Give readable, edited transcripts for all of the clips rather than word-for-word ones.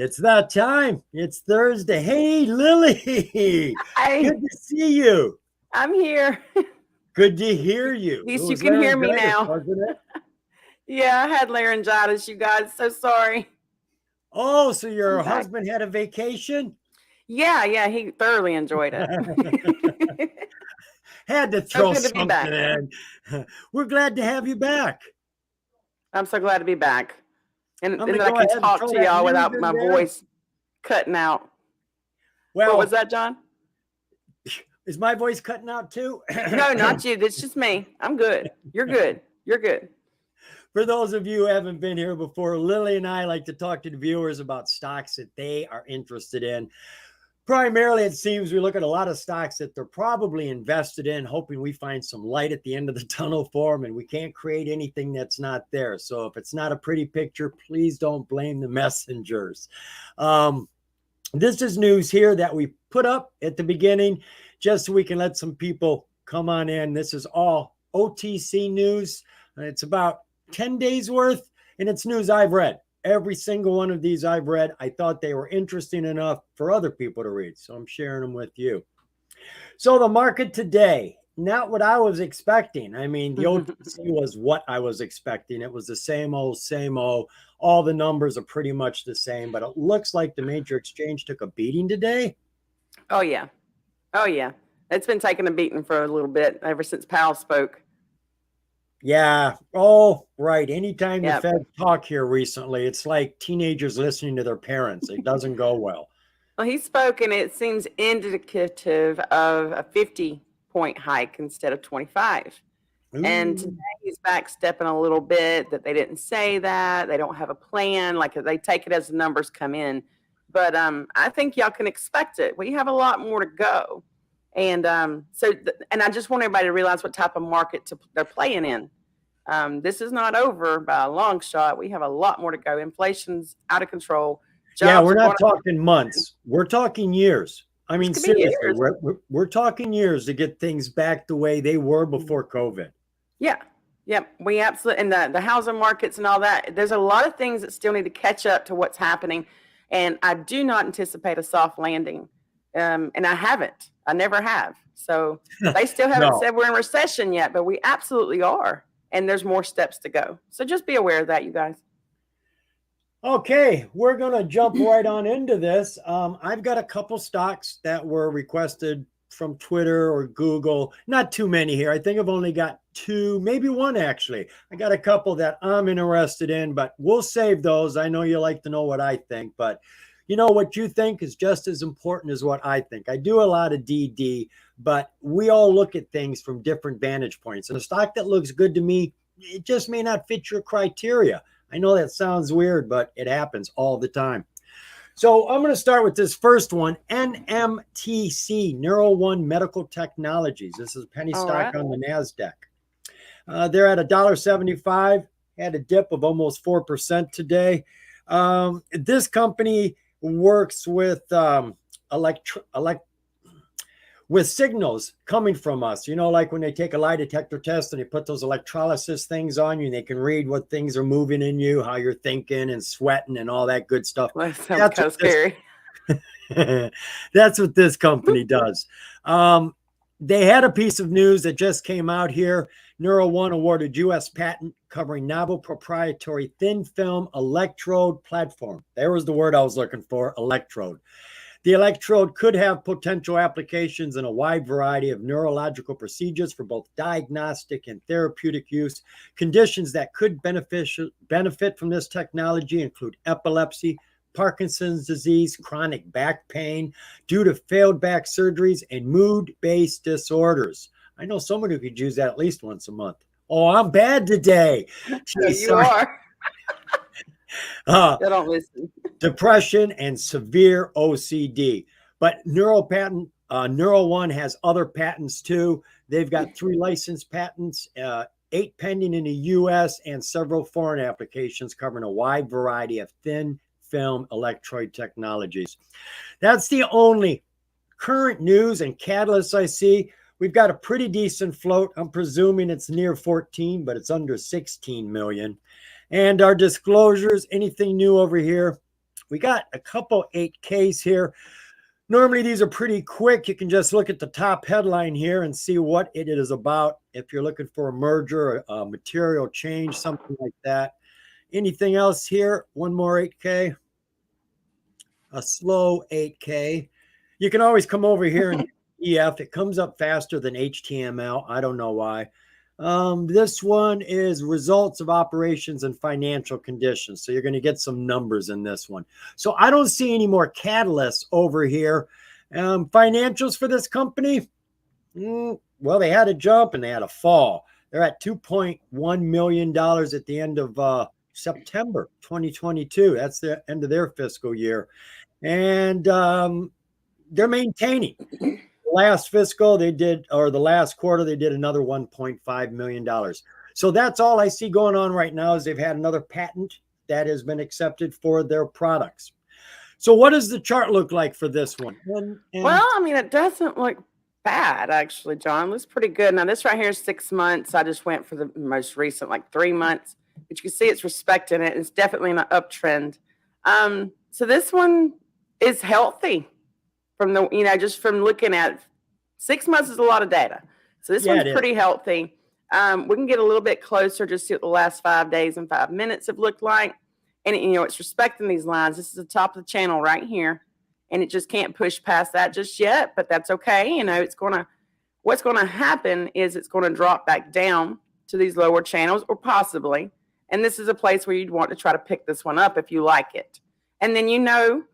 It's that time. It's Thursday. Hey, Lily. Hi, Good to see you. I'm here. At Good to hear you. It least you was can hear me laryngitis, now. wasn't it? Yeah, I had laryngitis, you guys. So sorry. Oh, so your I'm back. husband had a vacation? Yeah, he thoroughly enjoyed it. Had to So throw good to be something back. in. We're glad to have you back. I'm so glad to be back. And, I'm and going to that I go can ahead and talk throw to that y'all news without in my there. voice cutting out. What was Well, that, John? is my voice cutting out too? No, not you. It's just me. I'm good. You're good. You're good. For those of you who haven't been here before, Lily and I like to talk to the viewers about stocks that they are interested in. Primarily, it seems we look at a lot of stocks that they're probably invested in, hoping we find some light at the end of the tunnel for them, and we can't create anything that's not there. So if it's not a pretty picture, please don't blame the messengers. This is news here that we put up at the beginning just so we can let some people come on in. This is all OTC news. It's about 10 days worth, and it's news I've read. Every single one of these I've read. I thought they were interesting enough for other people to read, so I'm sharing them with you. So the market today, not what I was expecting. I mean, the OTC was what I was expecting. It was the same old, same old. All the numbers are pretty much the same, but it looks like the major exchange took a beating today. Oh, yeah. Oh, yeah. It's been taking a beating for a little bit ever since Powell spoke. Yeah. Oh, right. Anytime the Yep. Fed talk here recently, it's like teenagers listening to their parents. It doesn't go well. Well, he spoke, and it seems indicative of a 50-point hike instead of 25. And today Ooh. he's backstepping a little bit that they didn't say that. They don't have a plan. Like they take it as the numbers come in. But I think y'all can expect it. We have a lot more to go. And and I just want everybody to realize what type of market they're playing in. This is not over by a long shot. We have a lot more to go. Inflation's out of control. Yeah, Jobs we're are not going talking months. We're talking years. I This mean, could be seriously, years. we're talking years to get things back the way they were before COVID. Yeah. Yep. We absolutely, and the housing markets and all that, there's a lot of things that still need to catch up to what's happening. And I do not anticipate a soft landing. And I haven't. I never have. So they still haven't No. said we're in recession yet, but we absolutely are. And there's more steps to go. So just be aware of that, you guys. Okay, we're going to jump right on into this. I've got a couple stocks that were requested from Twitter or Google. Not too many here. I think I've only got two, maybe one actually. I got a couple that I'm interested in, but we'll save those. I know you like to know what I think, but you know what you think is just as important as what I think. I do a lot of DD, but we all look at things from different vantage points. And a stock that looks good to me, it just may not fit your criteria. I know that sounds weird, but it happens all the time. So I'm going to start with this first one, NMTC, Neuro One Medical Technologies. This is a penny All stock right. on the NASDAQ. They're at $1.75, had a dip of almost 4% today. This company works with with signals coming from us, you know, like when they take a lie detector test and they put those electrolysis things on you and they can read what things are moving in you, how you're thinking and sweating and all that good stuff. Well, that sounds kind of scary. That's what this company does. They had a piece of news that just came out here. Neuro One awarded U.S. patent covering novel proprietary thin film electrode platform. There was the word I was looking for, electrode. The electrode could have potential applications in a wide variety of neurological procedures for both diagnostic and therapeutic use. Conditions that could benefit from this technology include epilepsy, Parkinson's disease, chronic back pain due to failed back surgeries, and mood-based disorders. I know someone who could use that at least once a month. Oh, I'm bad today. Yeah, you are. They don't listen. Depression and severe OCD. But Neuro One has other patents too. They've got 3 licensed patents, 8 pending in the US, and several foreign applications covering a wide variety of thin film electrode technologies. That's the only current news and catalysts I see. We've got a pretty decent float. I'm presuming it's near 14, but it's under 16 million. And our disclosures, anything new over here? We got a couple 8Ks here. Normally, these are pretty quick. You can just look at the top headline here and see what it is about. If you're looking for a merger, a material change, something like that. Anything else here? One more 8K. A slow 8K. You can always come over here and EF. It comes up faster than HTML. I don't know why. This one is results of operations and financial conditions. So you're going to get some numbers in this one. So I don't see any more catalysts over here. Financials for this company, well, they had a jump and they had a fall. They're at $2.1 million at the end of September 2022. That's the end of their fiscal year. And they're maintaining. Last fiscal they did, or the last quarter they did another $1.5 million. So that's all I see going on right now is they've had another patent that has been accepted for their products. So what does the chart look like for this one? Well, I mean, it doesn't look bad actually, John. It looks pretty good. Now this right here is 6 months. I just went for the most recent, like 3 months, but you can see it's respecting it. It's definitely an uptrend. So this one is healthy. From the, just from looking at 6 months is a lot of data. So this one's pretty healthy. We can get a little bit closer, just see what the last 5 days and 5 minutes have looked like. And, it's respecting these lines. This is the top of the channel right here. And it just can't push past that just yet, but that's okay. What's going to happen is it's going to drop back down to these lower channels or possibly. And this is a place where you'd want to try to pick this one up if you like it. And then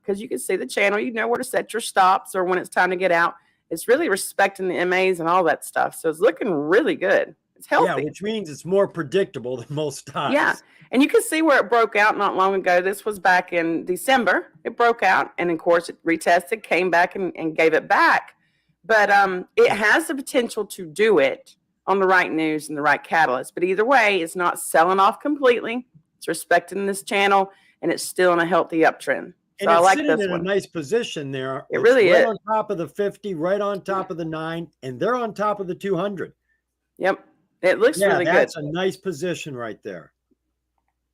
because you can see the channel, you know where to set your stops or when it's time to get out. It's really respecting the MAs and all that stuff. So it's looking really good. It's healthy. Yeah, which means it's more predictable than most stocks. Yeah, and you can see where it broke out not long ago. This was back in December. It broke out, and of course it retested, came back and gave it back. But it has the potential to do it on the right news and the right catalyst. But either way, it's not selling off completely. It's respecting this channel. And it's still in a healthy uptrend. So I like this one. It's sitting in a nice position there. It really is. Right on top of the 50, right on top of the 9, and they're on top of the 200. Yep. It looks really good. That's a nice position right there.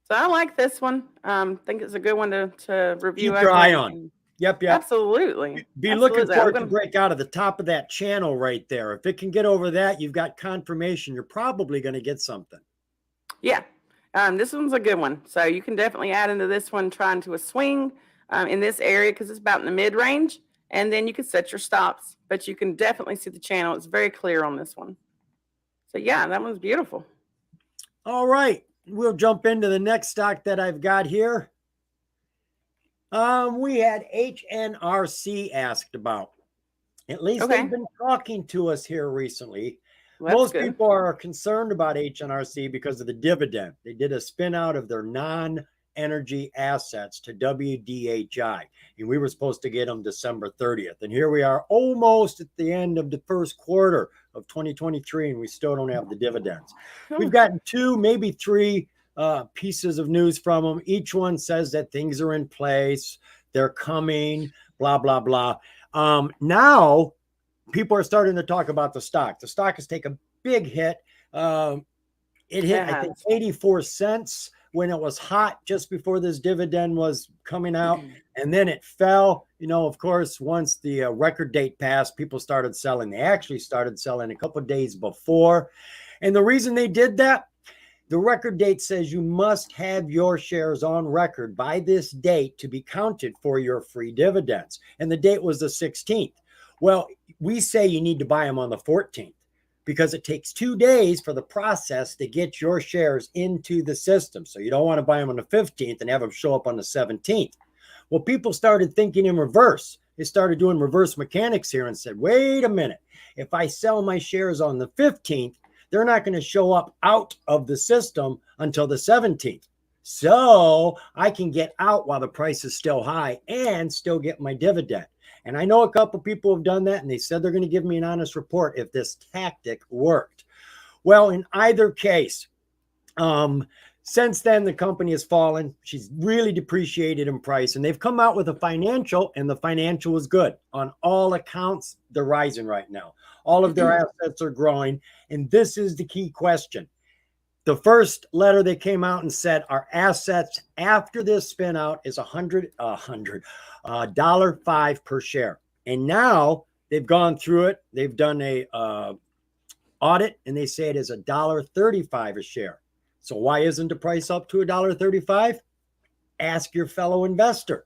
So I like this one. Think it's a good one to review. Keep your eye on. Yep. Absolutely. Be looking for it to break out of the top of that channel right there. If it can get over that, you've got confirmation. You're probably going to get something. Yeah. This one's a good one. So you can definitely add into this one, try into a swing in this area because it's about in the mid-range. And then you can set your stops. But you can definitely see the channel. It's very clear on this one. So, yeah, that one's beautiful. All right. We'll jump into the next stock that I've got here. We had HNRC asked about. At least they've been talking to us here recently. Most people are concerned about HNRC because of the dividend. They did a spin out of their non-energy assets to WDHI, and we were supposed to get them December 30th. And here we are almost at the end of the first quarter of 2023, and we still don't have the dividends. We've gotten 2, maybe 3 pieces of news from them. Each one says that things are in place, they're coming, blah, blah, blah. Now, people are starting to talk about the stock. The stock has taken a big hit. It hit, I think, 84 cents when it was hot just before this dividend was coming out. And then it fell. Of course, once the record date passed, people started selling. They actually started selling a couple of days before. And the reason they did that, the record date says you must have your shares on record by this date to be counted for your free dividends. And the date was the 16th. Well, we say you need to buy them on the 14th because it takes 2 days for the process to get your shares into the system. So you don't want to buy them on the 15th and have them show up on the 17th. Well, people started thinking in reverse. They started doing reverse mechanics here and said, wait a minute. If I sell my shares on the 15th, they're not going to show up out of the system until the 17th. So I can get out while the price is still high and still get my dividend. And I know a couple people have done that, and they said they're going to give me an honest report if this tactic worked. Well, in either case, since then, the company has fallen. She's really depreciated in price, and they've come out with a financial, and the financial is good. On all accounts, they're rising right now. All of their assets are growing, and this is the key question. The first letter they came out and said our assets after this spin out is $105 per share. And now they've gone through it. They've done a audit and they say it is $1.35 a share. So why isn't the price up to $1.35? Ask your fellow investor.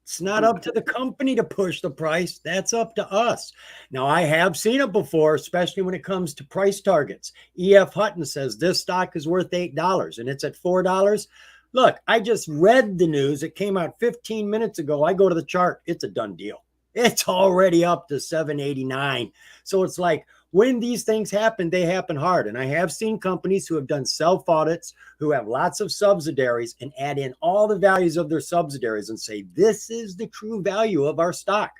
It's not up to the company to push the price. That's up to us. Now, I have seen it before, especially when it comes to price targets. E.F. Hutton says this stock is worth $8 and it's at $4. Look, I just read the news. It came out 15 minutes ago. I go to the chart. It's a done deal. It's already up to $7.89. So it's like, when these things happen, they happen hard. And I have seen companies who have done self audits, who have lots of subsidiaries and add in all the values of their subsidiaries and say, this is the true value of our stock.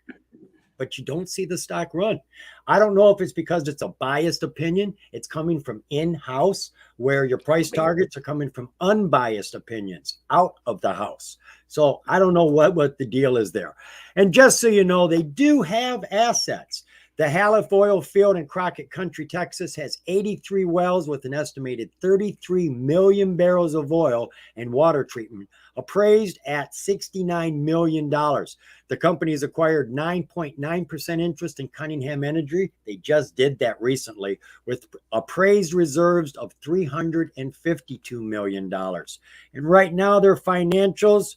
But you don't see the stock run. I don't know if it's because it's a biased opinion. It's coming from in-house, where your price targets are coming from unbiased opinions out of the house. So I don't know what the deal is there. And just so you know, they do have assets. The Halif oil field in Crockett Country, Texas has 83 wells with an estimated 33 million barrels of oil and water treatment, appraised at $69 million. The company has acquired 9.9% interest in Cunningham Energy. They just did that recently with appraised reserves of $352 million. And right now their financials,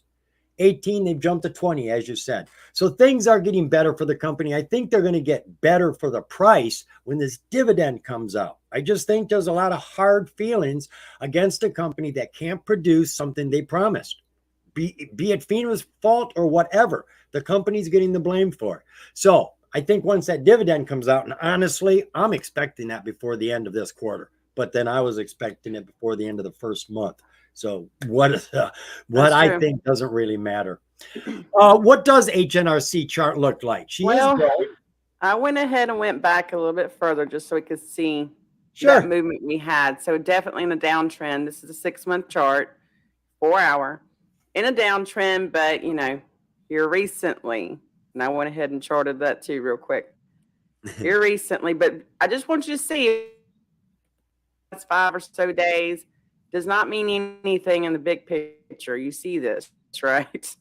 18, they've jumped to 20, as you said. So things are getting better for the company. I think they're going to get better for the price when this dividend comes out. I just think there's a lot of hard feelings against a company that can't produce something they promised. Be it FEMA's fault or whatever, the company's getting the blame for it. So I think once that dividend comes out, and honestly, I'm expecting that before the end of this quarter, but then I was expecting it before the end of the first month. So what I think doesn't really matter. What does HNRC chart look like? I went ahead and went back a little bit further just so we could see that movement we had. So definitely in a downtrend. This is a 6-month chart, 4-hour, in a downtrend, but here recently, and I went ahead and charted that too real quick. Here recently, but I just want you to see it's 5 or so days. Does not mean anything in the big picture. You see this, right?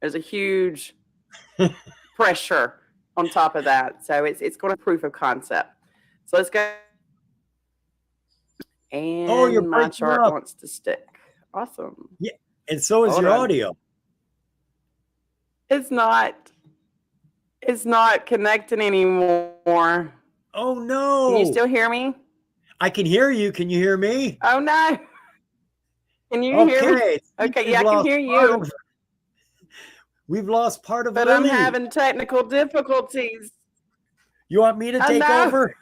There's a huge pressure on top of that. So it's going to proof of concept. So let's go. And my chart wants to stick. Awesome. Yeah, and so is your audio. It's not connecting anymore. Oh, no. Can you still hear me? I can hear you. Can you hear me? Oh, no. Can you hear me? Okay, yeah, I can hear you. We've lost part of But Lily. I'm having technical difficulties. You want me to take over?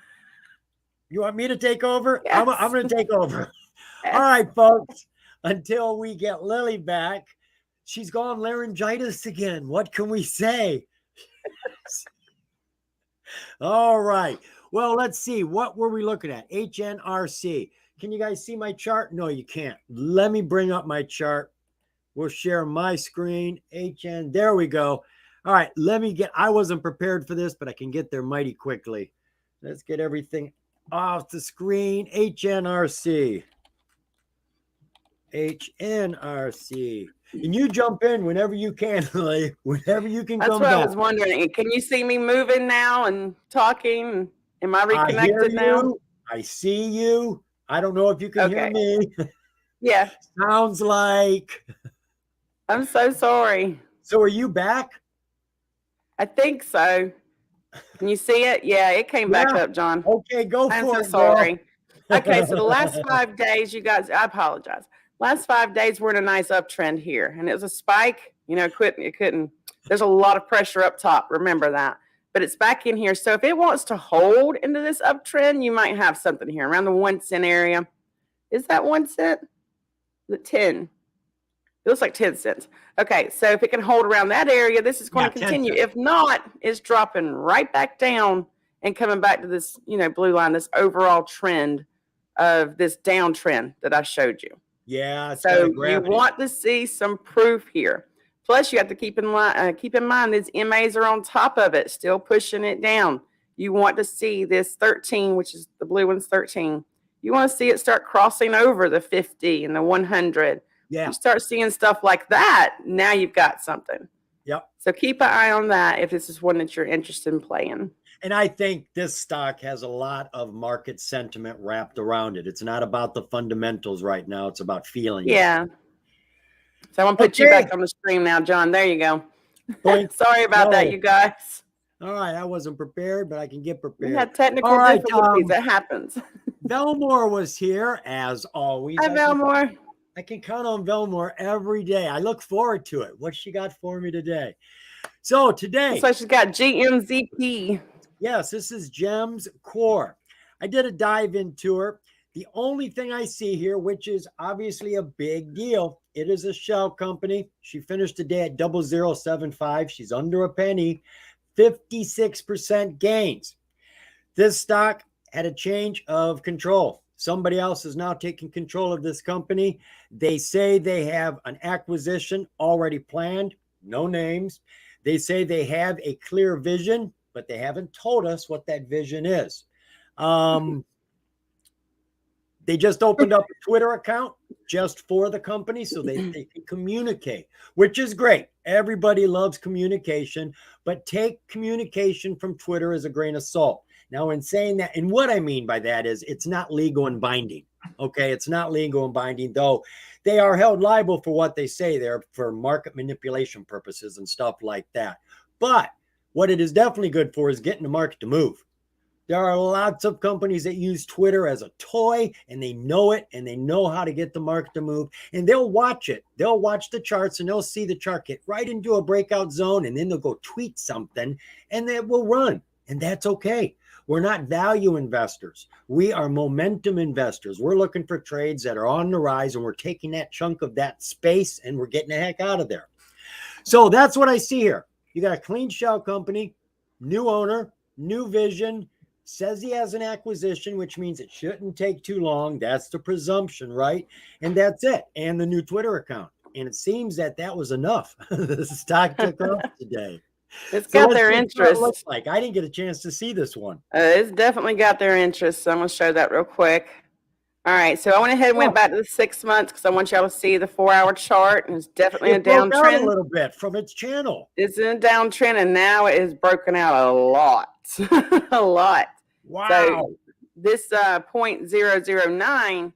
You want me to take over? Yes. I'm going to take over. Yes. All right, folks. Until we get Lily back, she's gone laryngitis again. What can we say? All right. Well, let's see. What were we looking at? HNRC. Can you guys see my chart? No, you can't. Let me bring up my chart. We'll share my screen. There we go. All right. I wasn't prepared for this, but I can get there mighty quickly. Let's get everything off the screen. HNRC. HNRC. And you jump in whenever you can, Lily. Whenever you can come back. That's what I was wondering. Can you see me moving now and talking? Am I reconnected now? I see you. I don't know if you can hear me. Yeah. Sounds like. I'm so sorry. So are you back? I think so. Can you see it? Yeah, it came back up, John. Okay, go for it. I'm so sorry. Okay, so the last 5 days, you guys, I apologize. Last 5 days, we're in a nice uptrend here. And it was a spike. It couldn't. There's a lot of pressure up top. Remember that. But it's back in here. So if it wants to hold into this uptrend, you might have something here around the 1 cent area. Is that 1 cent? The 10. It looks like 10 cents. Okay, so if it can hold around that area, this is going to continue. If not, it's dropping right back down and coming back to this, blue line, this overall trend of this downtrend that I showed you. Yeah. So you want to see some proof here. Plus, you have to keep in mind these MAs are on top of it, still pushing it down. You want to see this 13, which is the blue one's 13. You want to see it start crossing over the 50 and the 100. Yeah. You start seeing stuff like that, now you've got something. Yep. So keep an eye on that if this is one that you're interested in playing. And I think this stock has a lot of market sentiment wrapped around it. It's not about the fundamentals right now. It's about feeling. Yeah. So I'm going to put you back on the screen now, John. There you go. Sorry about that, you guys. All right. I wasn't prepared, but I can get prepared. We had technical difficulties. That happens. Velmore was here, as always. Hi, Velmore. I can count on Velmore every day. I look forward to it. What she got for me today. So today. So she's got GMZP. Yes, this is Gems Core. I did a dive into her. The only thing I see here, which is obviously a big deal, it is a shell company. She finished today at 0075. She's under a penny, 56% gains. This stock had a change of control. Somebody else is now taking control of this company. They say they have an acquisition already planned, no names. They say they have a clear vision, but they haven't told us what that vision is. They just opened up a Twitter account just for the company so they can communicate, which is great. Everybody loves communication, but take communication from Twitter as a grain of salt. Now, in saying that, and what I mean by that is it's not legal and binding. Okay, it's not legal and binding, though they are held liable for what they say there for market manipulation purposes and stuff like that. But what it is definitely good for is getting the market to move. There are lots of companies that use Twitter as a toy, and they know it, and they know how to get the market to move, and they'll watch it. They'll watch the charts, and they'll see the chart get right into a breakout zone, and then they'll go tweet something, and it will run, and that's okay. We're not value investors. We are momentum investors. We're looking for trades that are on the rise, and we're taking that chunk of that space, and we're getting the heck out of there. So that's what I see here. You got a clean shell company, new owner, new vision, says he has an acquisition, which means it shouldn't take too long. That's the presumption, right? And that's it. And the new Twitter account. And it seems that was enough. The stock took off today. It's got their interest. Looks like I didn't get a chance to see this one. It's definitely got their interest. So I'm going to show that real quick. All right. So I went ahead and went back to the 6 months because I want y'all to see the 4-hour chart. And it's definitely a downtrend. A little bit from its channel. It's in a downtrend, and now it is broken out a lot. A lot. Wow. So this 0.009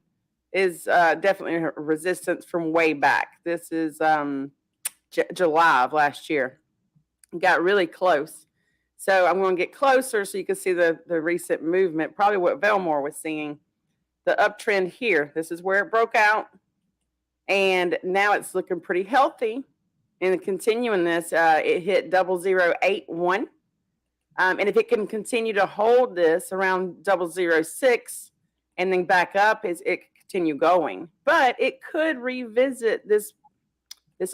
is definitely a resistance from way back. This is July of last year. Got really close. So I'm going to get closer so you can see the recent movement, probably what Velmore was seeing. The uptrend here. This is where it broke out. And now it's looking pretty healthy. And continuing this, it hit 0081. And if it can continue to hold this around 006 and then back up, it can continue going. But it could revisit this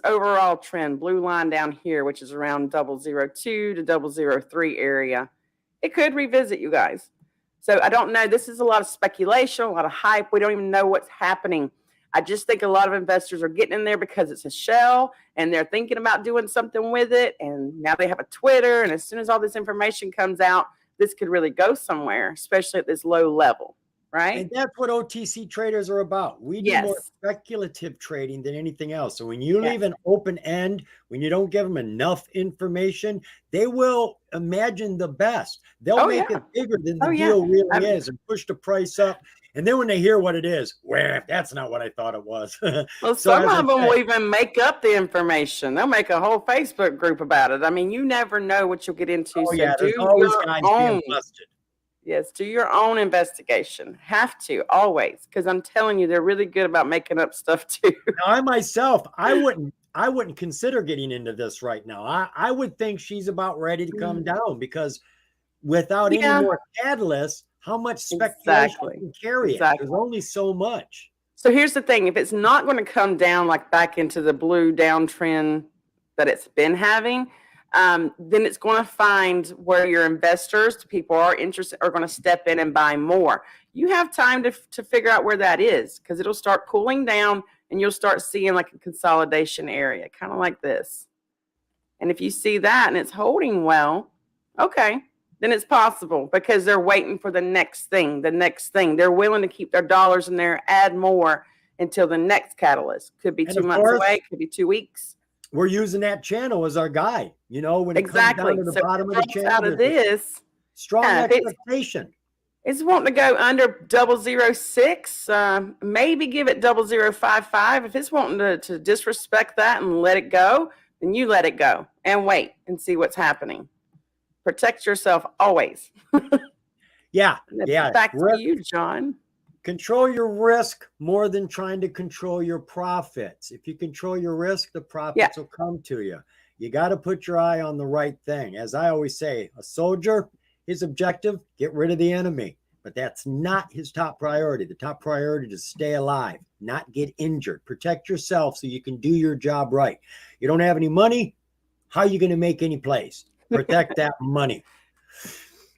overall trend, blue line down here, which is around 002 to 003 area. It could revisit, you guys. So I don't know. This is a lot of speculation, a lot of hype. We don't even know what's happening. I just think a lot of investors are getting in there because it's a shell and they're thinking about doing something with it. And now they have a Twitter. And as soon as all this information comes out, this could really go somewhere, especially at this low level, right? And that's what OTC traders are about. We do more speculative trading than anything else. So when you leave an open end, when you don't give them enough information, they will imagine the best. They'll make it bigger than the deal really is and push the price up. And then when they hear what it is, well, that's not what I thought it was. Well, some of them will even make up the information. They'll make a whole Facebook group about it. I mean, you never know what you'll get into. Oh, so yeah, there's always guys being busted. Yes, do your own investigation. Have to, always, because I'm telling you, they're really good about making up stuff too. Now, I myself, I wouldn't consider getting into this right now. I would think she's about ready to come down because without any more catalysts, how much speculation can carry it? There's only so much. So here's the thing. If it's not going to come down like back into the blue downtrend that it's been having, then it's going to find where your investors, the people who are interested, are going to step in and buy more. You have time to figure out where that is because it'll start cooling down and you'll start seeing like a consolidation area, kind of like this. And if you see that and it's holding well, okay, then it's possible because they're waiting for the next thing, the next thing. They're willing to keep their dollars in there, add more until the next catalyst. Could be And 2 of months course, away, could be 2 weeks. we're using that channel as our guide. You know, when it comes Exactly. down to the So bottom of the channel, out of this, strong yeah, expectation. it's wanting to go under 006, maybe give it 0055. If it's wanting to disrespect that and let it go, then you let it go and wait and see what's happening. Protect yourself always. Yeah. Back to you, John. Control your risk more than trying to control your profits. If you control your risk, the profits will come to you. You got to put your eye on the right thing. As I always say, a soldier, his objective, get rid of the enemy. But that's not his top priority. The top priority is to stay alive, not get injured. Protect yourself so you can do your job right. You don't have any money, how are you going to make any plays? Protect that money.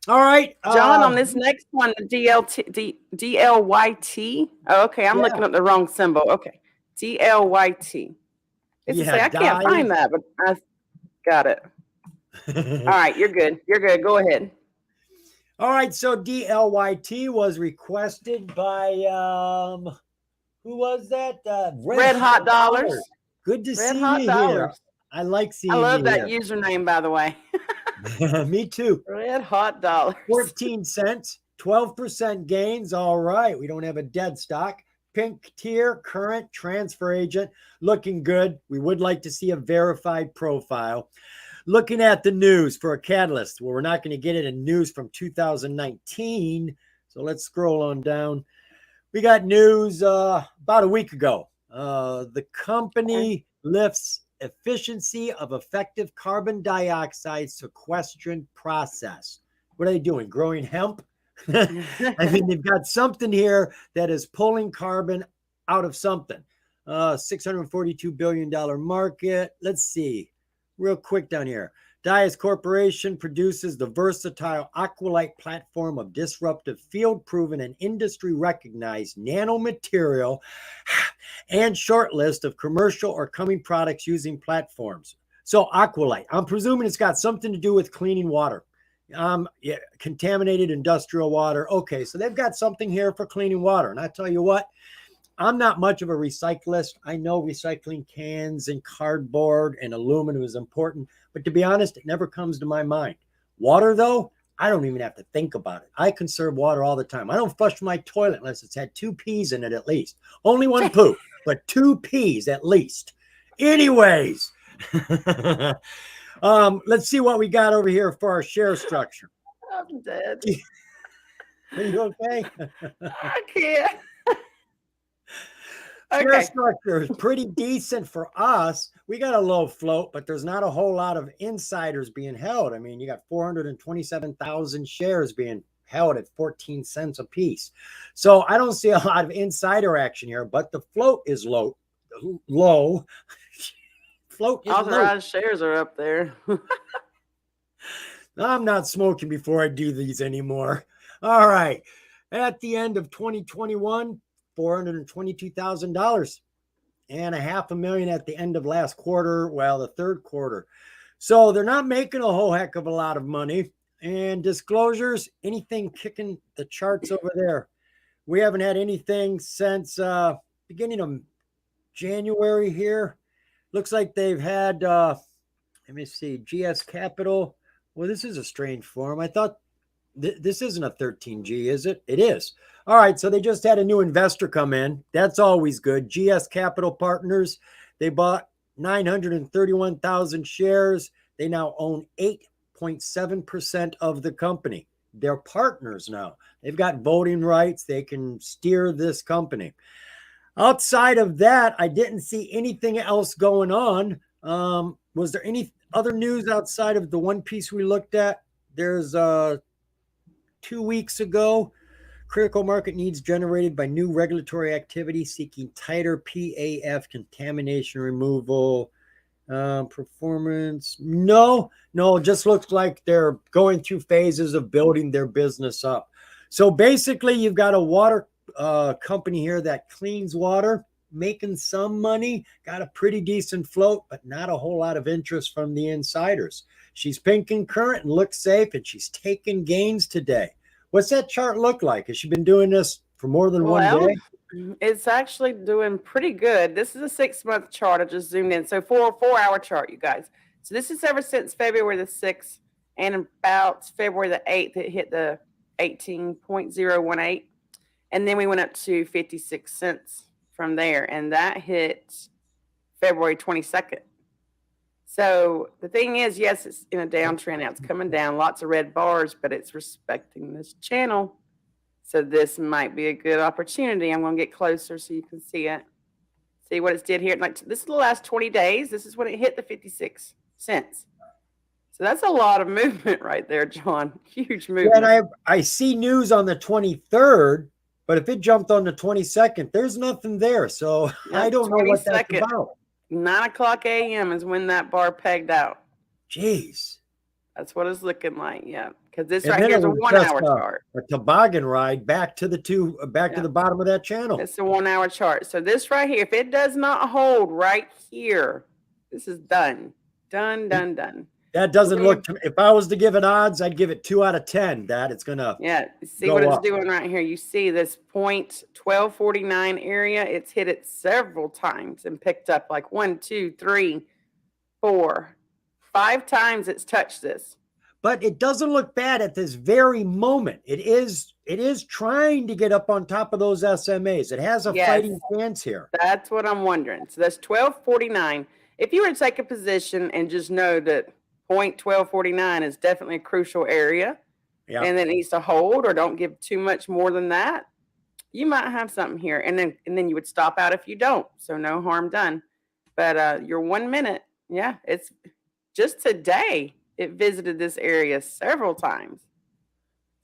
All right. John, on this next one, the DLYT. Oh, okay, I'm looking up the wrong symbol. Okay. DLYT. It's to say, I can't find that, but I got it. All right, you're good. You're good. Go ahead. All right, so DLYT was requested by who was that? Red Hot Dollars. Good to see you here. I like seeing you. I love that username, by the way. Me too. Red Hot Dollars. 14 cents, 12% gains. All right, we don't have a dead stock. Pink tier, current transfer agent, looking good. We would like to see a verified profile. Looking at the news for a catalyst. Well, we're not going to get it in news from 2019. So let's scroll on down. We got news about a week ago. The company lifts efficiency of effective carbon dioxide sequestration process. What are they doing? Growing hemp? I mean, they've got something here that is pulling carbon out of something. $642 billion market. Let's see. Real quick down here. Dias Corporation produces the versatile Aqualite platform of disruptive, field-proven, and industry-recognized nanomaterial and short list of commercial or coming products using platforms. So Aqualite, I'm presuming it's got something to do with cleaning water. Contaminated industrial water. Okay, so they've got something here for cleaning water. And I tell you what, I'm not much of a recyclist. I know recycling cans and cardboard and aluminum is important, but to be honest, it never comes to my mind. Water, though, I don't even have to think about it. I conserve water all the time. I don't flush my toilet unless it's had 2 peas in it at least. Only 1 poop, but 2 peas at least. Anyways, let's see what we got over here for our share structure. I'm dead. Are you okay? I can't. Share structure is pretty decent for us. We got a low float, but there's not a whole lot of insiders being held. I mean, you got 427,000 shares being held at 14 cents a piece. So I don't see a lot of insider action here, but the float is low. Float is authorized shares are up there. I'm not smoking before I do these anymore. All right. At the end of 2021, $422,000 and $500,000 at the end of last quarter. Well, the third quarter. So they're not making a whole heck of a lot of money. And disclosures, anything kicking the charts over there. We haven't had anything since beginning of January here. Looks like they've had, let me see, GS Capital. Well, this is a strange form. I thought this isn't a 13G, is it? It is. All right, so they just had a new investor come in. That's always good. GS Capital Partners, they bought 931,000 shares. They now own 8.7% of the company. They're partners now. They've got voting rights. They can steer this company. Outside of that, I didn't see anything else going on. Was there any other news outside of the one piece we looked at? There's 2 weeks ago, critical market needs generated by new regulatory activity seeking tighter PAF contamination removal. Performance. No, it just looks like they're going through phases of building their business up. So basically, you've got a water company here that cleans water, making some money, got a pretty decent float, but not a whole lot of interest from the insiders. She's pink and current and looks safe, and she's taking gains today. What's that chart look like? Has she been doing this for more than one day? It's actually doing pretty good. This is a 6-month chart. I just zoomed in. So 4-hour chart, you guys. So this is ever since February the 6th, and about February the 8th, it hit the 18.018. And then we went up to 56 cents from there, and that hit February 22nd. So the thing is, yes, it's in a downtrend now. It's coming down, lots of red bars, but it's respecting this channel. So this might be a good opportunity. I'm going to get closer so you can see it. See what it did here. Like, this is the last 20 days. This is when it hit the 56 cents. So that's a lot of movement right there, John. Huge movement. Yeah, and I see news on the 23rd, but if it jumped on the 22nd, there's nothing there. So I don't know what that's about. 9 o'clock a.m. is when that bar pegged out. Jeez. That's what it's looking like, yeah. Because this right here is a 1-hour chart. A toboggan ride back to the to the bottom of that channel. It's a 1-hour chart. So this right here, if it does not hold right here, this is done. Done. That doesn't look, if I was to give it odds, I'd give it 2 out of 10 that it's going to see what it's doing right here. You see this 1249 area. It's hit it several times and picked up like 1, 2, 3, 4, 5 times it's touched this. But it doesn't look bad at this very moment. It is trying to get up on top of those SMAs. It has a fighting chance here. That's what I'm wondering. So that's 1249. If you were to take a position and just know that 1249 is definitely a crucial area, and it needs to hold or don't give too much more than that, you might have something here. And then you would stop out if you don't. So no harm done. But your 1 minute, it's just today it visited this area several times.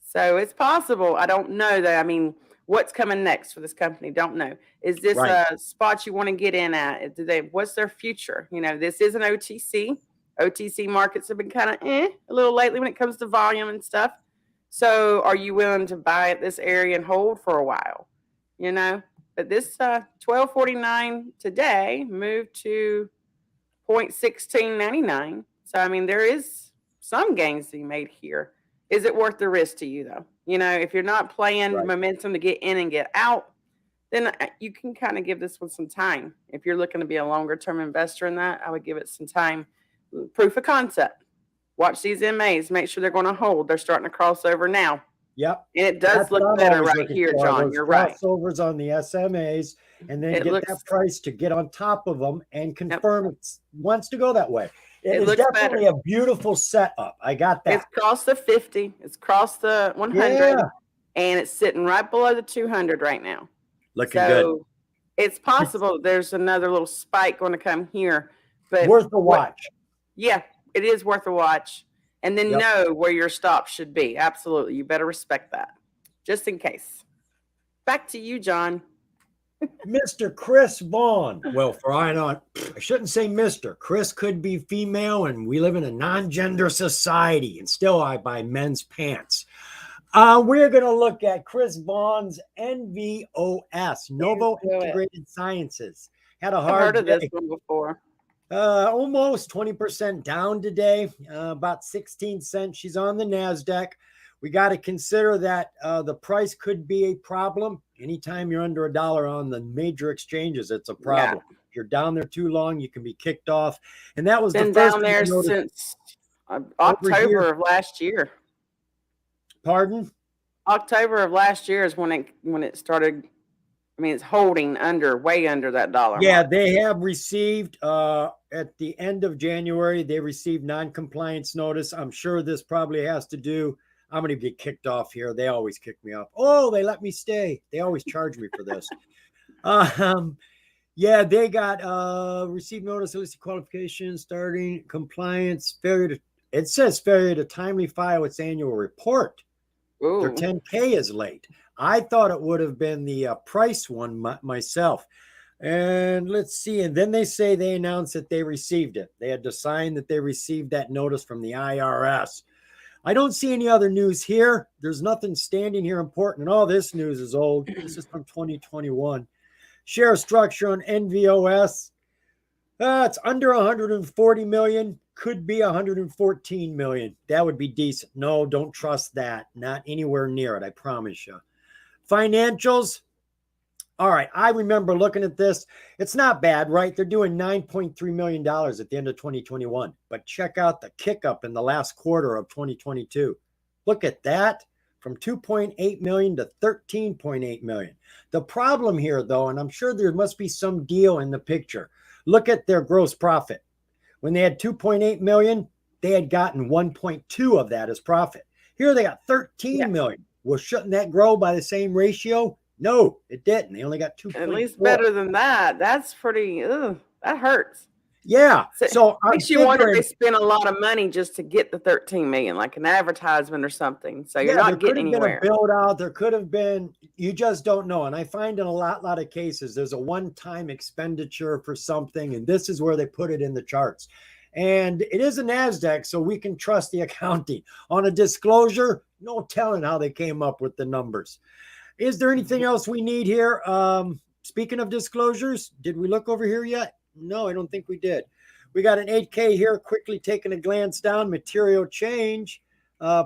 So it's possible. I don't know though. I mean, what's coming next for this company? Don't know. Is this a spot you want to get in at? What's their future? You know, this is an OTC. OTC markets have been kind of a little lately when it comes to volume and stuff. So are you willing to buy at this area and hold for a while? You know, but this 1249 today moved to 0.1699. So, I mean, there is some gains to be made here. Is it worth the risk to you, though? You know, if you're not playing momentum to get in and get out, then you can kind of give this one some time. If you're looking to be a longer-term investor in that, I would give it some time. Proof of concept. Watch these MAs. Make sure they're going to hold. They're starting to cross over now. Yep. And it does look better right here, John. You're right. Crossovers on the SMAs, and then get that price to get on top of them and confirm it wants to go that way. It is definitely a beautiful setup. I got that. It's crossed the 50. It's crossed the 100. And it's sitting right below the 200 right now. Looking good. It's possible there's another little spike going to come here. But worth a watch. Yeah, it is worth a watch. And then know where your stop should be. Absolutely. You better respect that. Just in case. Back to you, John. Mr. Chris Vaughn. Well, for I shouldn't say Mr. Chris could be female, and we live in a non-gender society, and still I buy men's pants. We're going to look at Chris Vaughn's NVOS, Novo Integrated Sciences. Had a hard I've heard of this one before. Almost 20% down today, about 16 cents. She's on the NASDAQ. We got to consider that the price could be a problem. Anytime you're under $1 on the major exchanges, it's a problem. Yeah. If you're down there too long, you can be kicked off. And that was been the first down there since October of last year. Pardon? October of last year is when it started. I mean, it's holding way under that $1. Yeah, they have received at the end of January, they received non-compliance notice. I'm sure this probably has to do. I'm going to get kicked off here. They always kick me off. Oh, they let me stay. They always charge me for this. Yeah, they got received notice of listed qualifications, starting compliance, it says failure to timely file its annual report. Ooh. Their 10K is late. I thought it would have been the price one myself. And let's see. And then they say they announced that they received it. They had to sign that they received that notice from the IRS. I don't see any other news here. There's nothing standing here important. And all this news is old. This is from 2021. Share structure on NVOS. It's under 140 million, could be 114 million. That would be decent. No, don't trust that. Not anywhere near it, I promise you. Financials. All right, I remember looking at this. It's not bad, right? They're doing $9.3 million at the end of 2021. But check out the kick up in the last quarter of 2022. Look at that, from 2.8 million to 13.8 million. The problem here, though, and I'm sure there must be some deal in the picture. Look at their gross profit. When they had 2.8 million, they had gotten 1.2 of that as profit. Here they got 13 million. Well, shouldn't that grow by the same ratio? No, it didn't. They only got 2.4. At least better than that. That's pretty, that hurts. Yeah. So makes you wonder if they spent a lot of money just to get the 13 million, like an advertisement or something. So you're not getting anywhere. Been a build out. There could have been, you just don't know. And I find in a lot of cases, there's a one-time expenditure for something, and this is where they put it in the charts. And it is a NASDAQ, so we can trust the accounting. On a disclosure, no telling how they came up with the numbers. Is there anything else we need here? Speaking of disclosures, did we look over here yet? No, I don't think we did. We got an 8K here, quickly taking a glance down. Material change,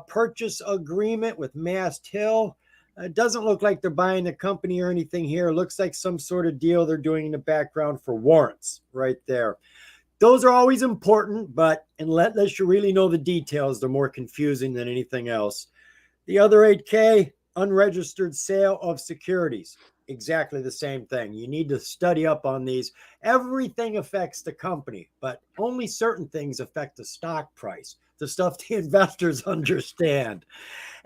purchase agreement with Mast Hill. It doesn't look like they're buying the company or anything here. It looks like some sort of deal they're doing in the background for warrants right there. Those are always important, but unless you really know the details, they're more confusing than anything else. The other 8K, unregistered sale of securities. Exactly the same thing. You need to study up on these. Everything affects the company, but only certain things affect the stock price, the stuff the investors understand.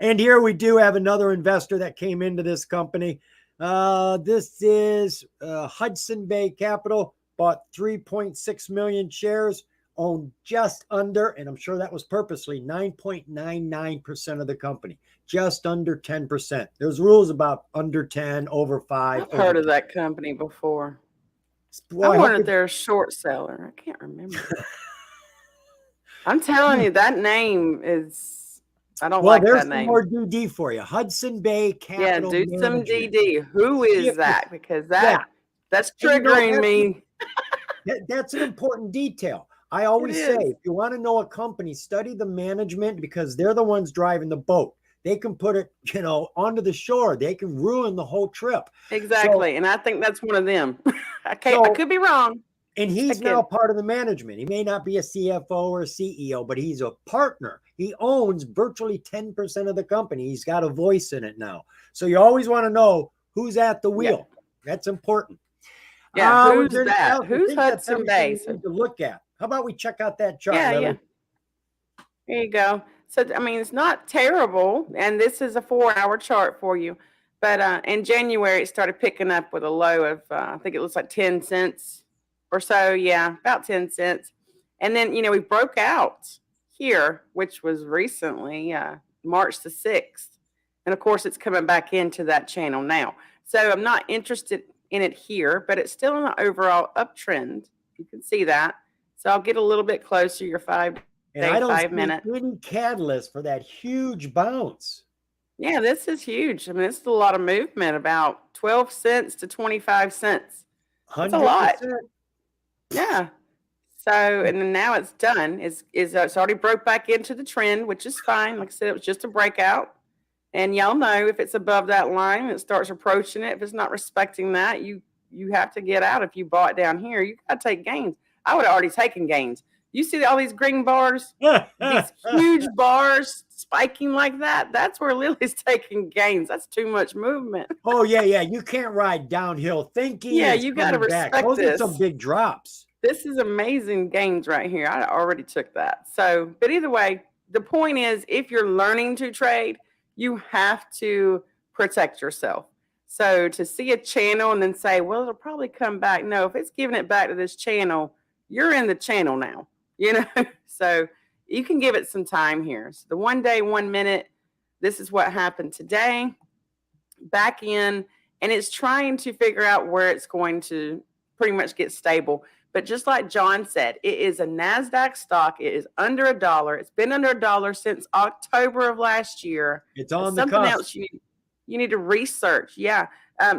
And here we do have another investor that came into this company. This is Hudson Bay Capital, bought 3.6 million shares, owned just under, and I'm sure that was purposely, 9.99% of the company. Just under 10%. There's rules about under 10, over 5. I've heard of that company before. Well, I wonder if they're a short seller. I can't remember. I'm telling you, that name is, I don't like that name. Well, there's some more DD for you. Hudson Bay Capital. Yeah, do some DD. Who is that? Because that's triggering me. That's an important detail. I always say, if you want to know a company, study the management, because they're the ones driving the boat. They can put it, onto the shore. They can ruin the whole trip. Exactly. And I think that's one of them. I could be wrong. And he's now part of the management. He may not be a CFO or a CEO, but he's a partner. He owns virtually 10% of the company. He's got a voice in it now. So you always want to know who's at the wheel. Yeah. That's important. Yeah, who's that? Who's Hudson Bay? To look at. How about we check out that chart? Yeah, yeah. There you go. So, I mean, it's not terrible. And this is a 4-hour chart for you. But in January, it started picking up with a low of, I think it looks like 10 cents or so. Yeah, about 10 cents. And then, we broke out here, which was recently March the 6th. And, of course, it's coming back into that channel now. So I'm not interested in it here, but it's still in an overall uptrend. You can see that. So I'll get a little bit closer, your 5 and I don't see any catalyst for that huge bounce. Yeah, this is huge. I mean, it's a lot of movement, about 12 cents to 25 cents. That's a lot. Yeah. So, and then now it's done. It's already broke back into the trend, which is fine. Like I said, it was just a breakout. And y'all know if it's above that line, it starts approaching it. If it's not respecting that, you have to get out. If you bought down here, you got to take gains. I would have already taken gains. You see all these green bars, these huge bars spiking like that? That's where Lily's taking gains. That's too much movement. Oh, yeah. You can't ride downhill thinking. Yeah, you got to respect this. Those are some big drops. This is amazing gains right here. I already took that. So, but either way, the point is, if you're learning to trade, you have to protect yourself. So to see a channel and then say, well, it'll probably come back. No, if it's giving it back to this channel, you're in the channel now. So you can give it some time here. So the 1 day, 1 minute, this is what happened today. Back in, and it's trying to figure out where it's going to pretty much get stable. But just like John said, it is a NASDAQ stock. It is under $1. It's been under $1 since October of last year. It's on the something else you need to research. Yeah.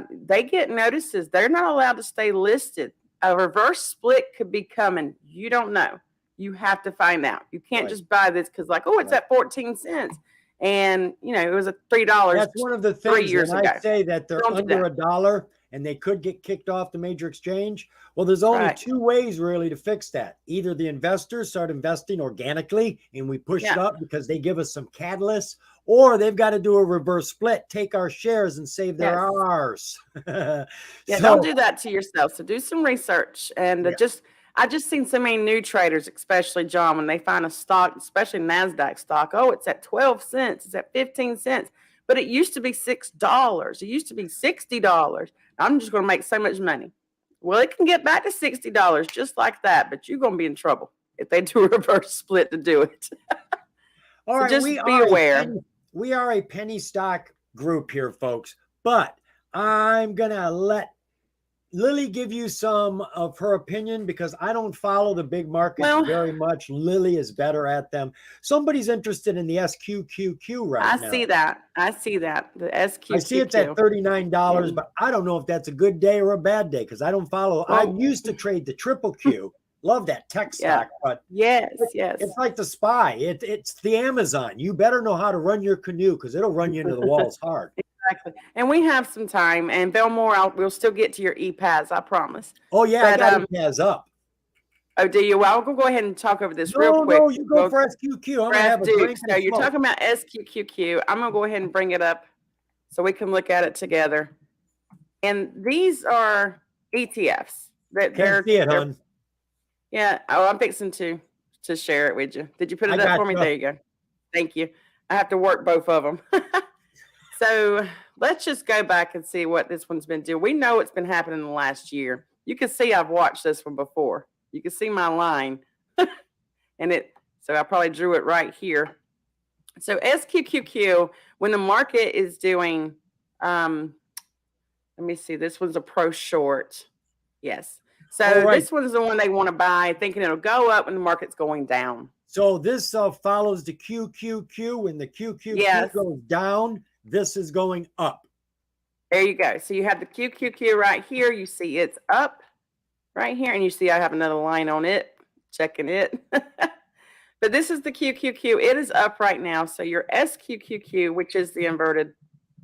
They get notices. They're not allowed to stay listed. a reverse split could be coming. You don't know. You have to find out. You can't Right. just buy this because, like, oh, it's at 14 cents. And, you know, it was at $3 That's one of the 3 things years when ago. I say that they're Don't do under that. a dollar and they could get kicked off the major exchange. Well, there's only Right. two ways really to fix that. Either the investors start investing organically and we push it Yeah. up because they give us some catalysts, or they've got to do a reverse split, take our shares and save their Yes. ours. Yeah, don't So, do that to yourself. So do some research and yeah, I just seen so many new traders, especially John, when they find a stock, especially NASDAQ stock. Oh, it's at 12 cents. It's at 15 cents. But it used to be $6. It used to be $60. I'm just going to make so much money. Well, it can get back to $60 just like that, but you're going to be in trouble if they do a reverse split to do it. all So right, just be aware. we are a penny stock group here, folks, but I'm going to let Lily give you some of her opinion because I don't follow the big markets Well, very much. Lily is better at them. Somebody's interested in the SQQQ right I now. see that. I see that. The SQQQ. I see it's at $39, Yeah. but I don't know if that's a good day or a bad day because I don't follow. I Well, used to trade the triple Q. Love that tech yeah. stock, but Yes, yes. it's like the SPY. It's the Amazon. You better know how to run your canoe because it'll run you into the walls hard. Exactly. And we have some time. And Belmore, we'll still get to your EPAS, I promise. Oh, yeah, I But got it up. oh, do you? Well, I'm gonna go ahead and talk over this real No, quick. no, you go for SQQ. I'm going to have a Duke. drink So and you're smoke. talking about SQQQ. I'm gonna go ahead and bring it up so we can look at it together. And these are ETFs. Can't see it, hon. Yeah. Oh, I'm fixing to share it with you. Did you put it I up for me? gotcha. There you go. Thank you. I have to work both of them. So let's just go back and see what this one's been doing. We know it's been happening in the last year. You can see I've watched this one before. You can see my line. So I probably drew it right here. So SQQQ, when the market is doing, let me see, this one's a pro short. Yes. So right. This one's the one they want to buy, thinking it'll go up when the market's going down. So this follows the QQQ. When the QQQ goes down, this is going up. There you go. So you have the QQQ right here. You see it's up right here. And you see I have another line on it, checking it. But this is the QQQ. It is up right now. So your SQQQ, which is the inverted,